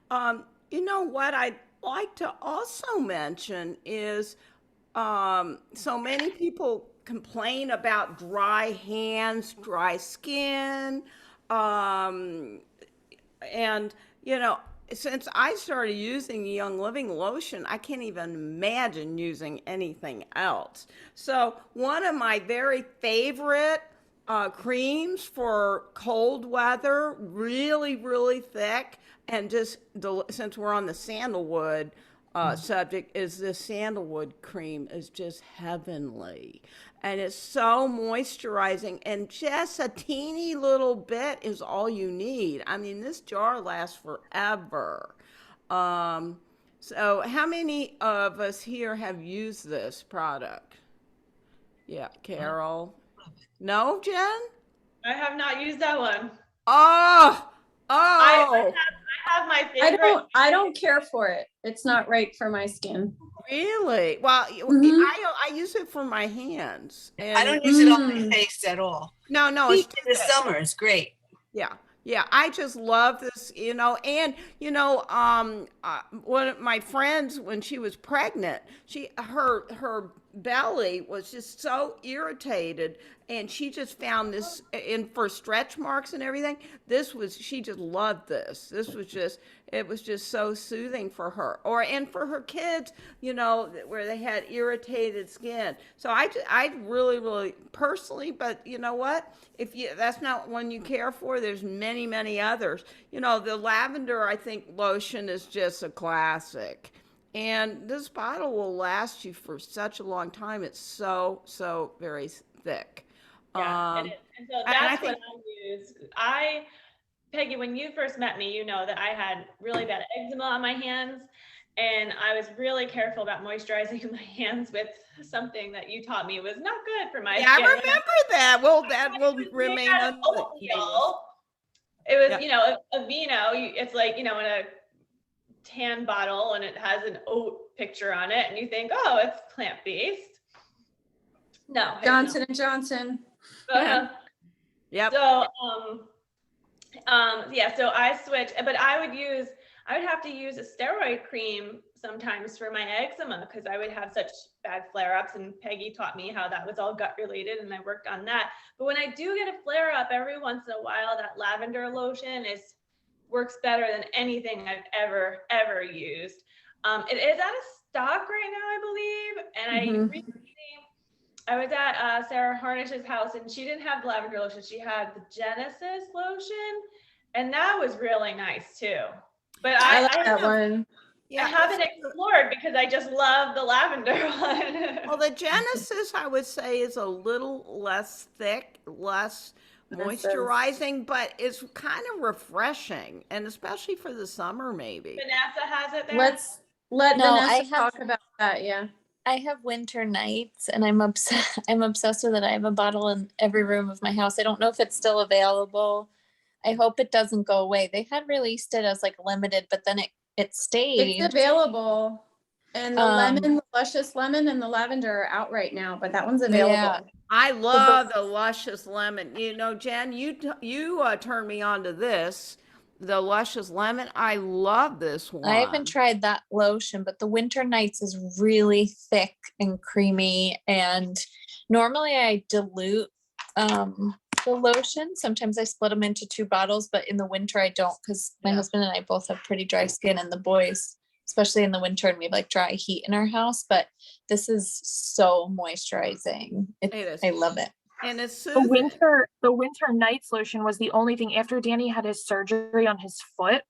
what I'd like to also mention is, so many people complain about dry hands, dry skin, and since I started using Young Living lotion, I can't even imagine using anything else. So one of my very favorite creams for cold weather, really, really thick, and just since we're on the sandalwood subject, is this sandalwood cream is just heavenly. And it's so moisturizing, and just a teeny little bit is all you need. This jar lasts forever. So how many of us here have used this product? Yeah, Carol. No, Jen? I have not used that one. I have my favorite. I don't care for it. It's not right for my skin. Really? Well, I use it for my hands. And I don't use it on my face at all. No, In the summer is great. Yeah. I just love this, and one of my friends, when she was pregnant, her belly was just so irritated, and she just found this for stretch marks and everything. She just loved this. It was just so soothing for her, and for her kids, where they had irritated skin. So I really, really personally, but you know what? If that's not one you care for, there's many, many others. The lavender, I think, lotion is just a classic. And this bottle will last you for such a long time. It's so, so very thick. Yeah, it is. And so that's what I use. Peggy, when you first met me, you know that I had really bad eczema on my hands. And I was really careful about moisturizing my hands with something that you taught me was not good for my Yeah, I skin. remember that. Well, that will It was made remain out of oatmeal. It was, Yeah. you know, a vino. It's like, you know, in a tan bottle, and it has an oat picture on it, and you think, oh, it's plant-based. No, it's Johnson and Johnson. not. Yep. So, yeah, so I switched, but I would have to use a steroid cream sometimes for my eczema because I would have such bad flare-ups, and Peggy taught me how that was all gut related, and I worked on that. But when I do get a flare-up every once in a while, that lavender lotion works better than anything I've ever used. It is out of stock right now, I believe, and I recently I was at Sarah Harnish's house, and she didn't have the lavender lotion. She had the Genesis lotion, and that was really nice too. But I like I that one. Yeah, I haven't explored because I just love the lavender one. well, the Genesis, I would say, is a little less thick, less moisturizing, but it's kind of refreshing, and especially for the summer, maybe. Vanessa has it there. Let No, I Vanessa have- talk about that. Yeah. I have winter nights and I'm obsessed with it. I have a bottle in every room of my house. I don't know if it's still available. I hope it doesn't go away. They had released it as like limited, but then it stayed. It's available. And the Um, lemon, the luscious lemon and the lavender are out right now, but that one's available. Yeah. I love the luscious lemon. You know, Jen, you turned me on to this, the luscious lemon. I love this one. I haven't tried that lotion, but the winter nights is really thick and creamy. And normally I dilute the lotion. Sometimes I split them into 2 bottles, but in the winter I don't because my Yeah. husband and I both have pretty dry skin, and the boys, especially in the winter, and we have like dry heat in our house. But this is so moisturizing. It is. I love it. And it's The soothing. winter nights lotion was the only thing after Danny had his surgery on his foot.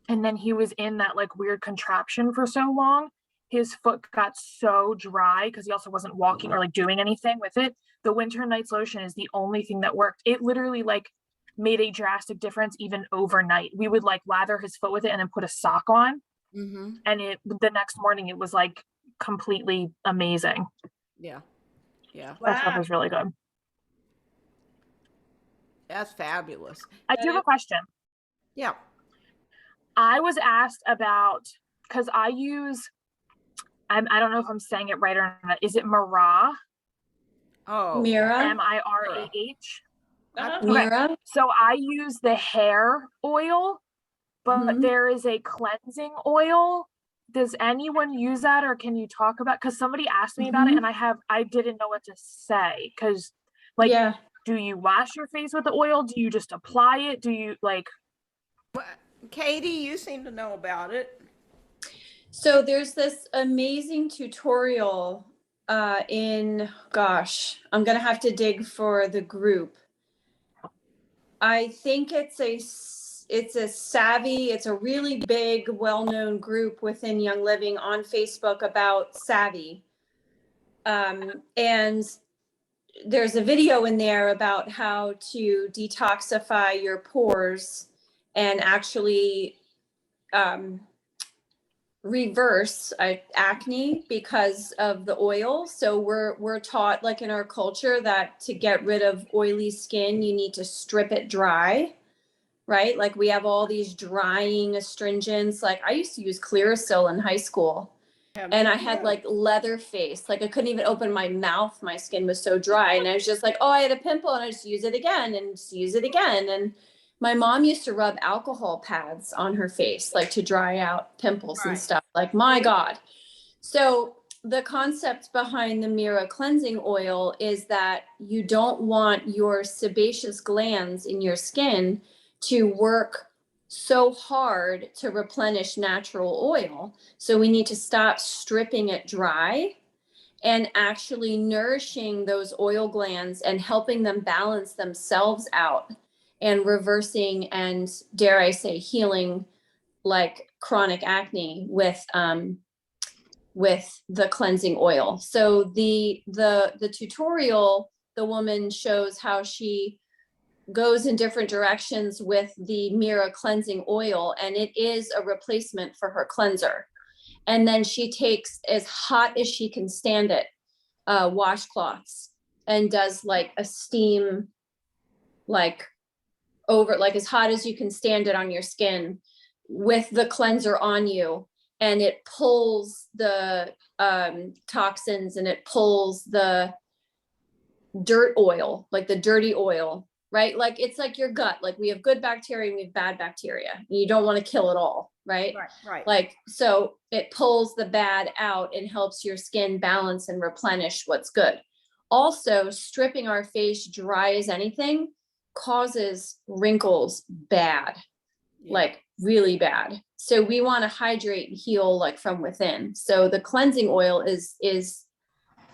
And then he was in that like weird contraption for so long. His foot got so dry because he also wasn't walking or like doing anything with it. The winter nights lotion is the only thing that worked. It literally like made a drastic difference even overnight. We would like lather his foot with it and then put a sock on. Mm-hmm. And the next morning it was like completely amazing. Yeah. Yeah. That stuff Wow. was really good. That's fabulous. I do have a question. Yeah. I was asked about, because I use, I don't know if I'm saying it right or not. Is it Mira? Oh. Mira, Mirah. Uh-huh. Mira. So I use the hair oil, but Mhm. there is a cleansing oil. Does anyone use that, or can you talk about? Because somebody asked me about it, and I didn't know what to say. Because, like, Yeah. do you wash your face with the oil? Do you just apply it? Do you like? Katie, you seem to know about it. So there's this amazing tutorial I'm gonna have to dig for the group. I think it's a Savvy, it's a really big, well-known group within Young Living on Facebook about Savvy. And there's a video in there about how to detoxify your pores and actually reverse acne because of the oil. So we're taught, like in our culture, that to get rid of oily skin, you need to strip it dry, right? Like we have all these drying astringents. Like I used to use Clearasil in high school, and I had like leather face. Like I couldn't even open my mouth. My skin was so dry, and I was just like, oh, I had a pimple, and I just use it again and just use it again. And my mom used to rub alcohol pads on her face, like to dry out pimples and Right. stuff. Like, my God. So the concept behind the Mira cleansing oil is that you don't want your sebaceous glands in your skin to work so hard to replenish natural oil. So we need to stop stripping it dry and actually nourishing those oil glands and helping them balance themselves out and reversing and, dare I say, healing like chronic acne with the cleansing oil. So the tutorial, the woman shows how she goes in different directions with the Mira cleansing oil, and it is a replacement for her cleanser. And then she takes as hot as she can stand it, washcloths, and does like a steam, like over, like as hot as you can stand it on your skin with the cleanser on you. And it pulls the toxins, and it pulls the dirt oil, like the dirty oil, right? Like it's like your gut, like we have good bacteria and we have bad bacteria, and you don't want to kill it all, right? Right. Like, so it pulls the bad out and helps your skin balance and replenish what's good. Also, stripping our face dry as anything causes wrinkles bad, like really bad. So we want to hydrate and heal like from within. So the cleansing oil is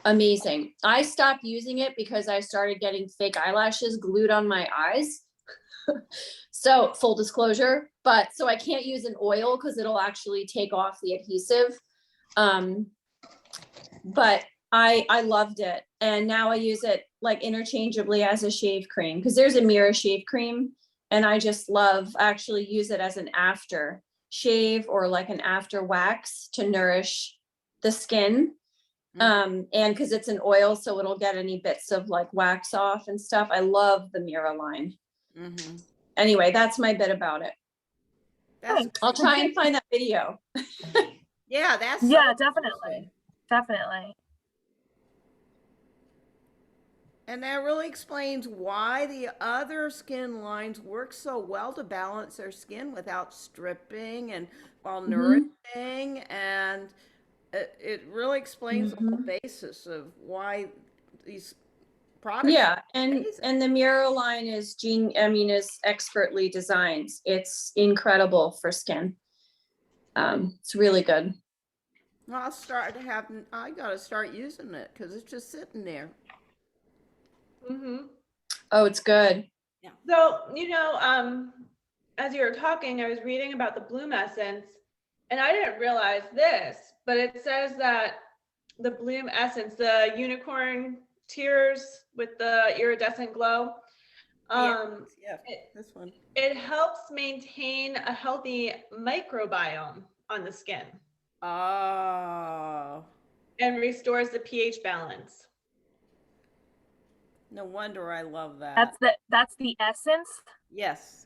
amazing. I stopped using it because I started getting fake eyelashes glued on my eyes. So full disclosure, but so I can't use an oil because it'll actually take off the adhesive. But I loved it. And now I use it like interchangeably as a shave cream, because there's a Mira shave cream, and I just love actually use it as an after shave or like an after wax to nourish the skin. And because it's an oil, so it'll get any bits of like wax off and stuff. I love the Mira line. Anyway, that's my bit about it. I'll try and find that video. Yeah, that's Yeah, definitely. Definitely. And that really explains why the other skin lines work so well to balance their skin without stripping and while nourishing. And it really explains the whole basis of why these products. Yeah, are amazing. and the Mira line is is expertly designed. It's incredible for skin. It's really good. Well, I gotta start using it because it's just sitting there. Oh, it's good. So, as you were talking, I was reading about the Bloom Essence, and I didn't realize this, but it says that the Bloom Essence, the unicorn tears with the iridescent glow, This one. it helps maintain a healthy microbiome on the skin Oh, and restores the pH balance. no wonder I love that. That's the essence. Yes.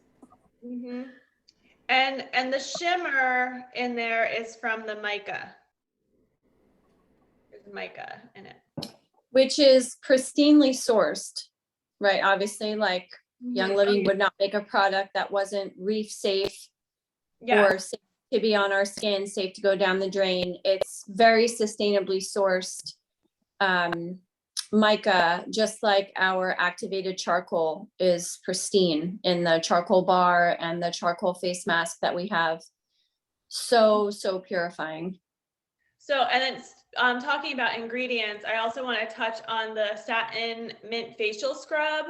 And the shimmer in there is from the mica. There's mica in it. Which is pristinely sourced, right? Obviously, like Young Living would not make a product that wasn't reef safe or safe to be on our skin, safe to go down the drain. It's very sustainably sourced mica, just like our activated charcoal is pristine in the charcoal bar and the charcoal face mask that we have. So purifying. So, and then talking about ingredients, I also want to touch on the satin mint facial scrub.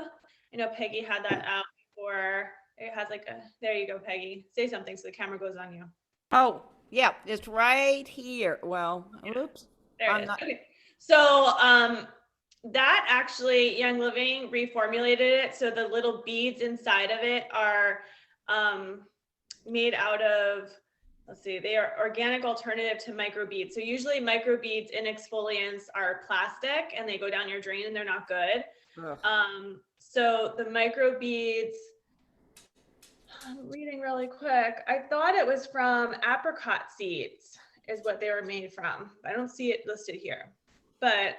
I know Peggy had that out before. It has like there you go, Peggy. Say something so the camera goes on you. Oh, yeah, it's right here. Well, oops. There it is. Okay. So, that actually, Young Living reformulated it. So the little beads inside of it are made out of, let's see, they are organic alternative to microbeads. So usually microbeads in exfoliants are plastic and they go down your drain and they're not good. So the microbeads, I'm reading really quick. I thought it was from apricot seeds is what they were made from. I don't see it listed here, but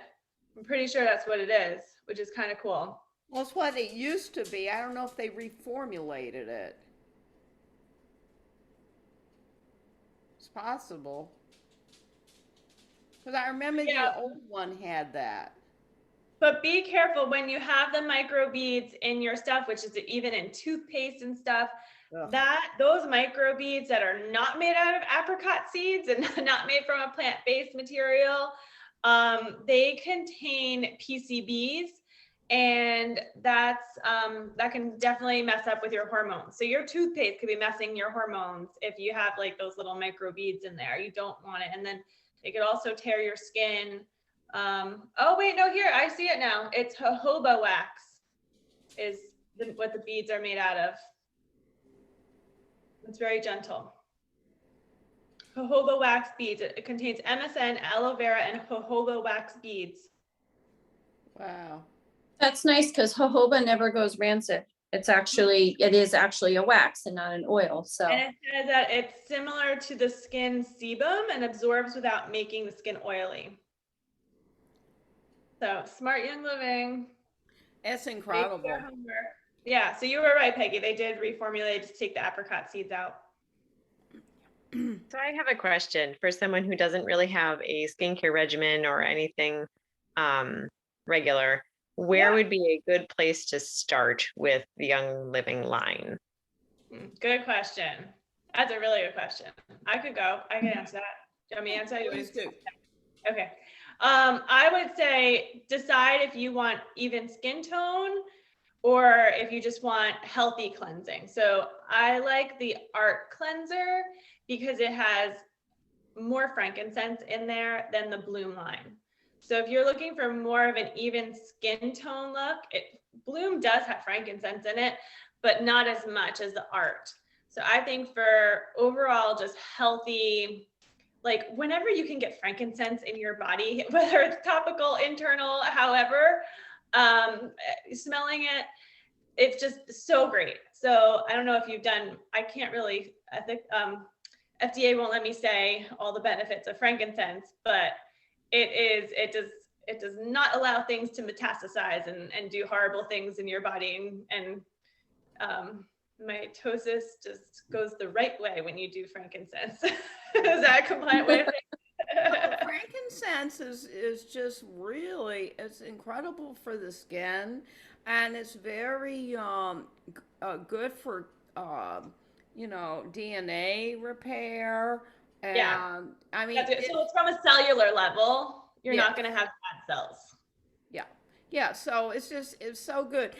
I'm pretty sure that's what it is, which is kind of cool. Well, it's what it used to be. I don't know if they reformulated it. It's possible. Because I remember the old one had that. But be careful when you have the microbeads in your stuff, which is even in toothpaste and stuff, those microbeads that are not made out of apricot seeds and not made from a plant-based material, they contain PCBs, and that can definitely mess up with your hormones. So your toothpaste could be messing your hormones if you have like those little microbeads in there. You don't want it. And then it could also tear your skin. Oh wait, no, here, I see it now. It's jojoba wax is what the beads are made out of. It's very gentle. jojoba wax beads. It contains MSM, aloe vera, and jojoba wax beads. Wow. That's nice because jojoba never goes rancid. It is actually a wax and not an oil. So And it says that it's similar to the skin sebum and absorbs without making the skin oily. So Smart Young Living. It's They do incredible. their homework. Yeah, so you were right, Peggy. They did reformulate to take the apricot seeds out. So I have a question for someone who doesn't really have a skincare regimen or anything regular. Where Yeah. would be a good place to start with the Young Living line? Good question. That's a really good question. I could answer that. Do you want me to answer? Please do. Okay. I would say decide if you want even skin tone or if you just want healthy cleansing. So I like the Art Cleanser because it has more frankincense in there than the Bloom line. So if you're looking for more of an even skin tone look, Bloom does have frankincense in it, but not as much as the Art. So I think for overall just healthy, like whenever you can get frankincense in your body, whether it's topical, internal, however, smelling it, it's just so great. So I don't know if you've done, I can't really, I think FDA won't let me say all the benefits of frankincense, but it does not allow things to metastasize and do horrible things in your body, and mitosis just goes the right way when you do frankincense. Is that a compliant way of saying? Frankincense is just really, it's incredible for the skin, and it's very good for DNA repair. And Yeah. I mean, So it's from a cellular level. You're Yeah. not going to have fat cells. yeah, so it's so good.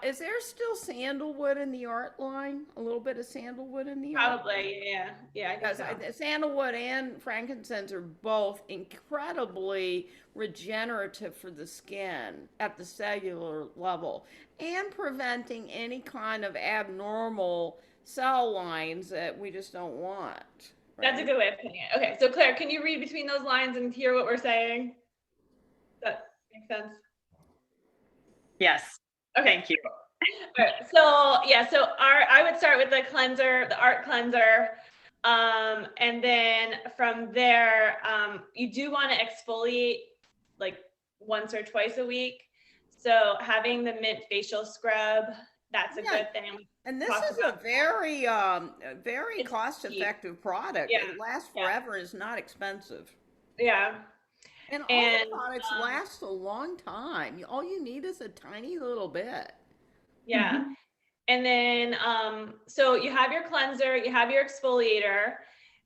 Is there still sandalwood in the Art line? A little bit of sandalwood in the Art? Probably, yeah. I think Because so. sandalwood and frankincense are both incredibly regenerative for the skin at the cellular level and preventing any kind of abnormal cell lines that we just don't want. That's a right? good way of putting it. Okay, so Claire, can you read between those lines and hear what we're saying? Does that make sense? Yes, Okay. thank you. All right, so yeah, so I would start with the cleanser, the Art Cleanser. And then from there, you do want to exfoliate like once or twice a week. So having the mint facial scrub, that's a Yeah. good thing. And this Talk is a very, very It's cost-effective product. Yeah, It lasts yeah. forever. It's not expensive. Yeah. And all And, the products last a long time. All you need is a tiny little bit. Yeah. And then, so you have your cleanser, you have your exfoliator,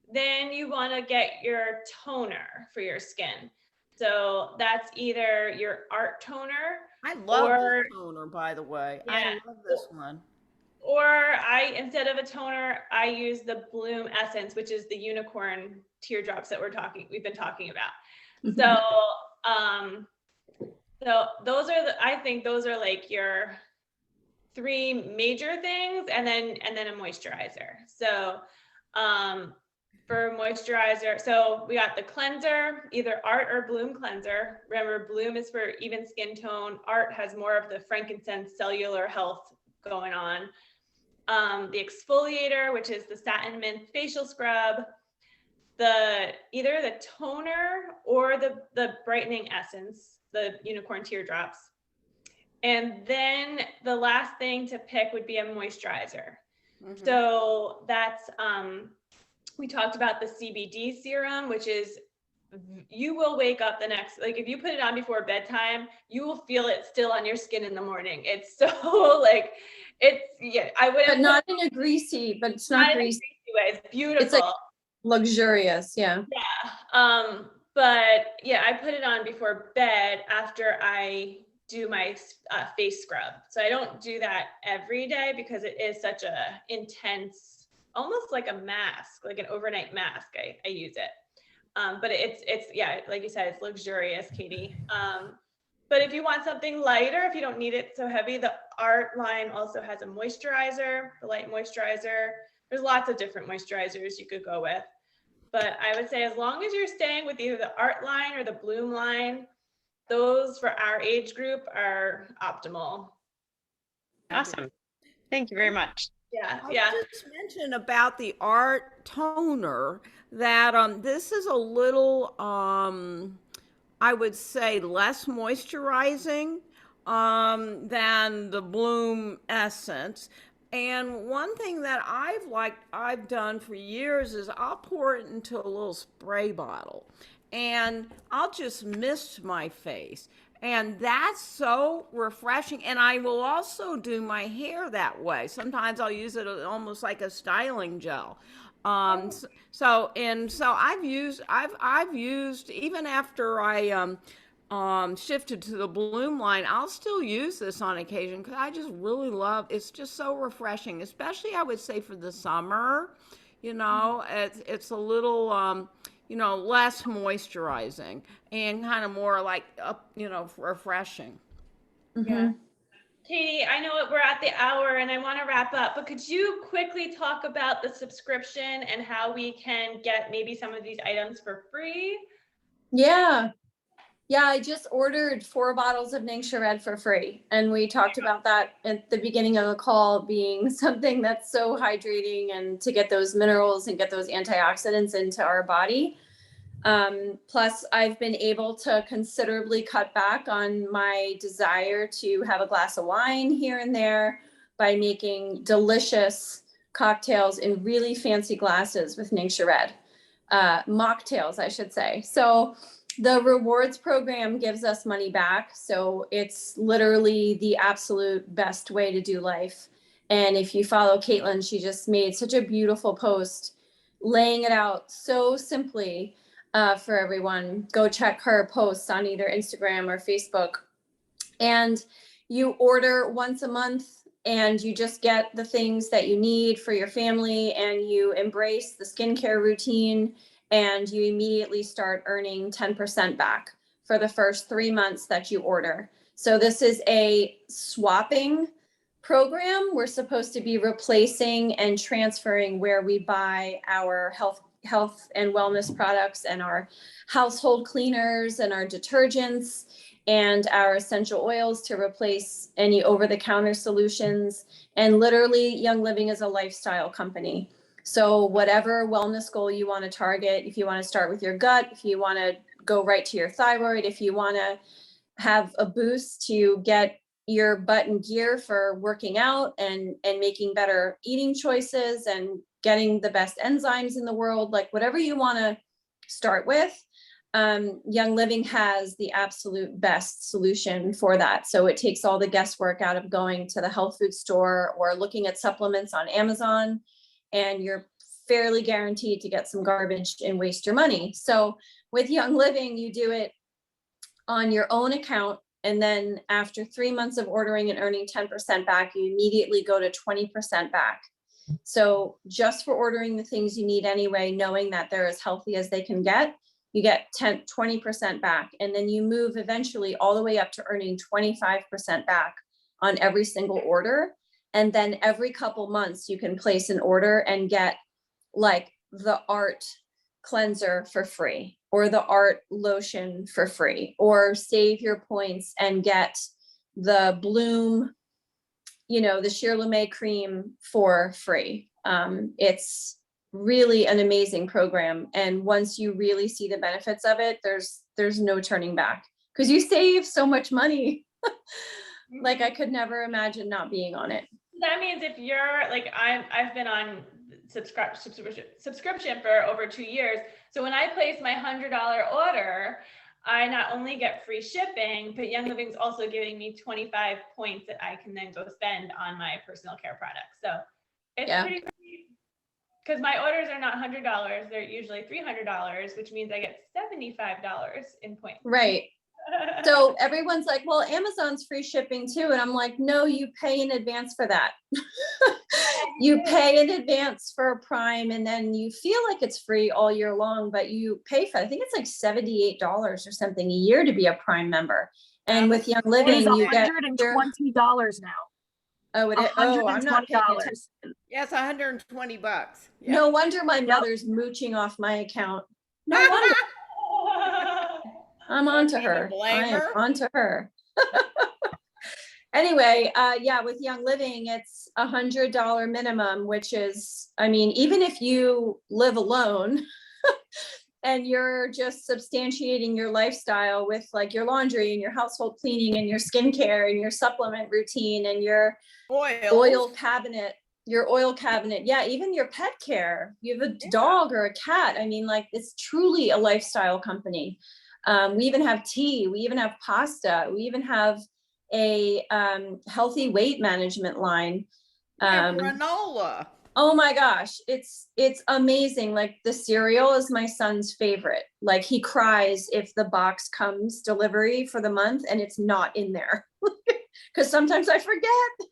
then you want to get your toner for your skin. So that's either your Art Toner, I love Or- this toner, by the way. Yeah. I love this one. or instead of a toner, I use the Bloom Essence, which is the unicorn teardrops that we've been talking about. So those are I think those are like your three major things, and then a moisturizer. So for moisturizer, so we got the cleanser, either Art or Bloom cleanser. Remember, Bloom is for even skin tone. Art has more of the frankincense cellular health going on. The exfoliator, which is the satin mint facial scrub, either the toner or the brightening essence, the unicorn teardrops. And then the last thing to pick would be a moisturizer. Mhm. So that's, we talked about the CBD serum, which is, you will wake up the next, like if you put it on before bedtime, you will feel it still on your skin in the morning. It's so like, I wouldn't. But not in a greasy, but it's not in a greasy, way. It's beautiful. luxurious. Yeah. But yeah, I put it on before bed after I do my face scrub. So I don't do that every day because it is such a intense, almost like a mask, like an overnight mask. I use it. But it's yeah, like you said, it's luxurious, Katie. But if you want something lighter, if you don't need it so heavy, the Art line also has a moisturizer, the light moisturizer. There's lots of different moisturizers you could go with. But I would say as long as you're staying with either the art line or the bloom line, those for our age group are optimal. Awesome. Thank you very much. Yeah, I'll yeah. just mention about the art toner that this is a little I would say less moisturizing than the Bloom Essence. And one thing that I've done for years is I'll pour it into a little spray bottle and I'll just mist my face. And that's so refreshing. And I will also do my hair that way. Sometimes I'll use it almost like a styling gel. So I've used even after I shifted to the Bloom line, I'll still use this on occasion because I just really love, it's just so refreshing, especially I would say for the summer, it's a little, less moisturizing and kind of more like, refreshing. Yeah. Katie, I know we're at the hour and I want to wrap up, but could you quickly talk about the subscription and how we can get maybe some of these items for free? Yeah. Yeah, I just ordered 4 bottles of Ningxia Red for free. And we talked about that at the beginning of the call being something that's so hydrating and to get those minerals and get those antioxidants into our body. Plus, I've been able to considerably cut back on my desire to have a glass of wine here and there by making delicious cocktails in really fancy glasses with Ningxia Red. Mocktails, I should say. So the rewards program gives us money back. So it's literally the absolute best way to do life. And if you follow Caitlin, she just made such a beautiful post laying it out so simply for everyone. Go check her posts on either Instagram or Facebook. And you order once a month and you just get the things that you need for your family and you embrace the skincare routine and you immediately start earning 10% back for the first 3 months that you order. So this is a swapping program. We're supposed to be replacing and transferring where we buy our health and wellness products and our household cleaners and our detergents and our essential oils to replace any over-the-counter solutions. And literally, Young Living is a lifestyle company. So whatever wellness goal you want to target, if you want to start with your gut, if you want to go right to your thyroid, if you want to have a boost to get your butt in gear for working out and making better eating choices and getting the best enzymes in the world, like whatever you want to start with, Young Living has the absolute best solution for that. So it takes all the guesswork out of going to the health food store or looking at supplements on Amazon, and you're fairly guaranteed to get some garbage and waste your money. So with Young Living, you do it on your own account. And then after 3 months of ordering and earning 10% back, you immediately go to 20% back. So just for ordering the things you need anyway, knowing that they're as healthy as they can get, you get 20% back. And then you move eventually all the way up to earning 25% back on every single order. And then every couple months you can place an order and get like the art cleanser for free or the art lotion for free, or save your points and get the Bloom, the Sheer Lumet cream for free. It's really an amazing program. And once you really see the benefits of it, there's no turning back because you save so much money. Like I could never imagine not being on it. That means if you're like, I've been on subscription for over 2 years. So when I place my $100 order, I not only get free shipping, but Young Living's also giving me 25 points that I can then go spend on my personal care products. So it's pretty great because my orders are not $100. They're usually $300, which means I get $75 in points. Right. So everyone's like, well, Amazon's free shipping too. And I'm like, no, you pay in advance for that. You pay in advance for Prime and then you feel like it's free all year long, but you pay for, I think it's like $78 or something a year to be a Prime member. And with Young Living, It is you get $120 now. Oh, I'm not paying $120. attention. Yes, $120. Yeah. No wonder my mother's mooching off my account. No wonder. I'm on to Don't you her. blame I am her? on to her. Anyway, yeah, with Young Living, it's $100 minimum, which is, I mean, even if you live alone and you're just substantiating your lifestyle with like your laundry and your household cleaning and your skincare and your supplement routine and your oil cabinet, yeah, even your pet care. You have a dog or a cat. I mean, like, it's truly a lifestyle company. We even have tea, we even have pasta, we even have a healthy weight management line. Granola. Oh my gosh, it's amazing. Like, the cereal is my son's favorite. Like, he cries if the box comes delivery for the month and it's not in there, because sometimes I forget.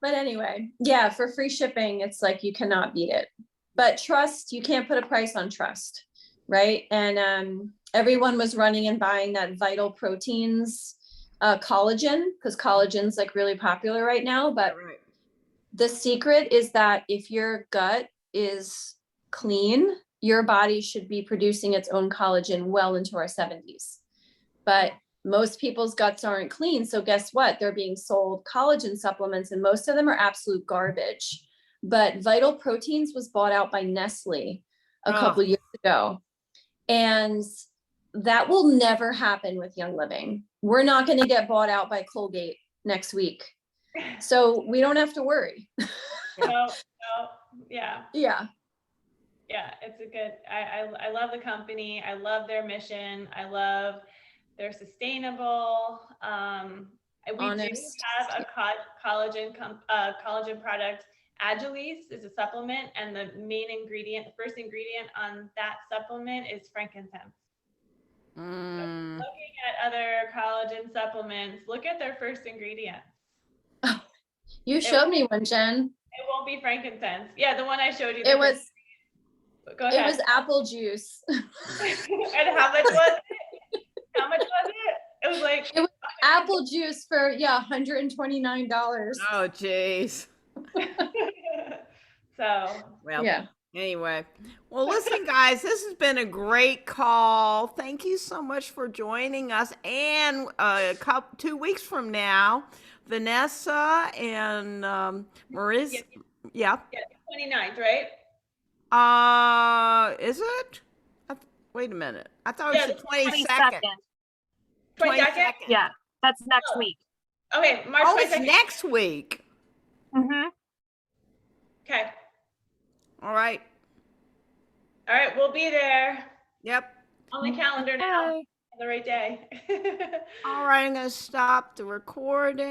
But anyway, yeah, for free shipping, it's like you cannot beat it. But trust, you can't put a price on trust, right? And everyone was running and buying that Vital Proteins collagen, because collagen's like really popular right now. But Right. the secret is that if your gut is clean, your body should be producing its own collagen well into our 70s. But most people's guts aren't clean. So guess what? They're being sold collagen supplements, and most of them are absolute garbage. But Vital Proteins was bought out by Nestle a couple years ago. And that will never happen with Young Living. We're not going to get bought out by Colgate next week. So we don't have to worry. No, yeah. Yeah. Yeah, it's a good, I love the company. I love their mission. I love they're sustainable. We Honest. do have a collagen product. Agilis is a supplement, and the main ingredient, the first ingredient on that supplement is frankincense. Mm. Looking at other collagen supplements, look at their first ingredient. You showed me one, Jen. It won't be frankincense. Yeah, the one I showed you. It was Go ahead. It was apple juice. And how much was it? How much was it? It was like It was apple juice for $129. Oh, geez. So Well, Yeah. anyway. Well, listen, guys, this has been a great call. Thank you so much for joining us. And 2 weeks from now, Vanessa and Marissa. Yeah. 29th, right? Is it? Wait a minute. I thought it was the 22nd. 22nd? Yeah, that's next Oh. week. Okay, March Oh, it's 22nd. next week. Mm-hmm. Okay. All right. All right, we'll be there Yep. on the calendar now. Bye. On the right day. All right, I'm going to stop the recording.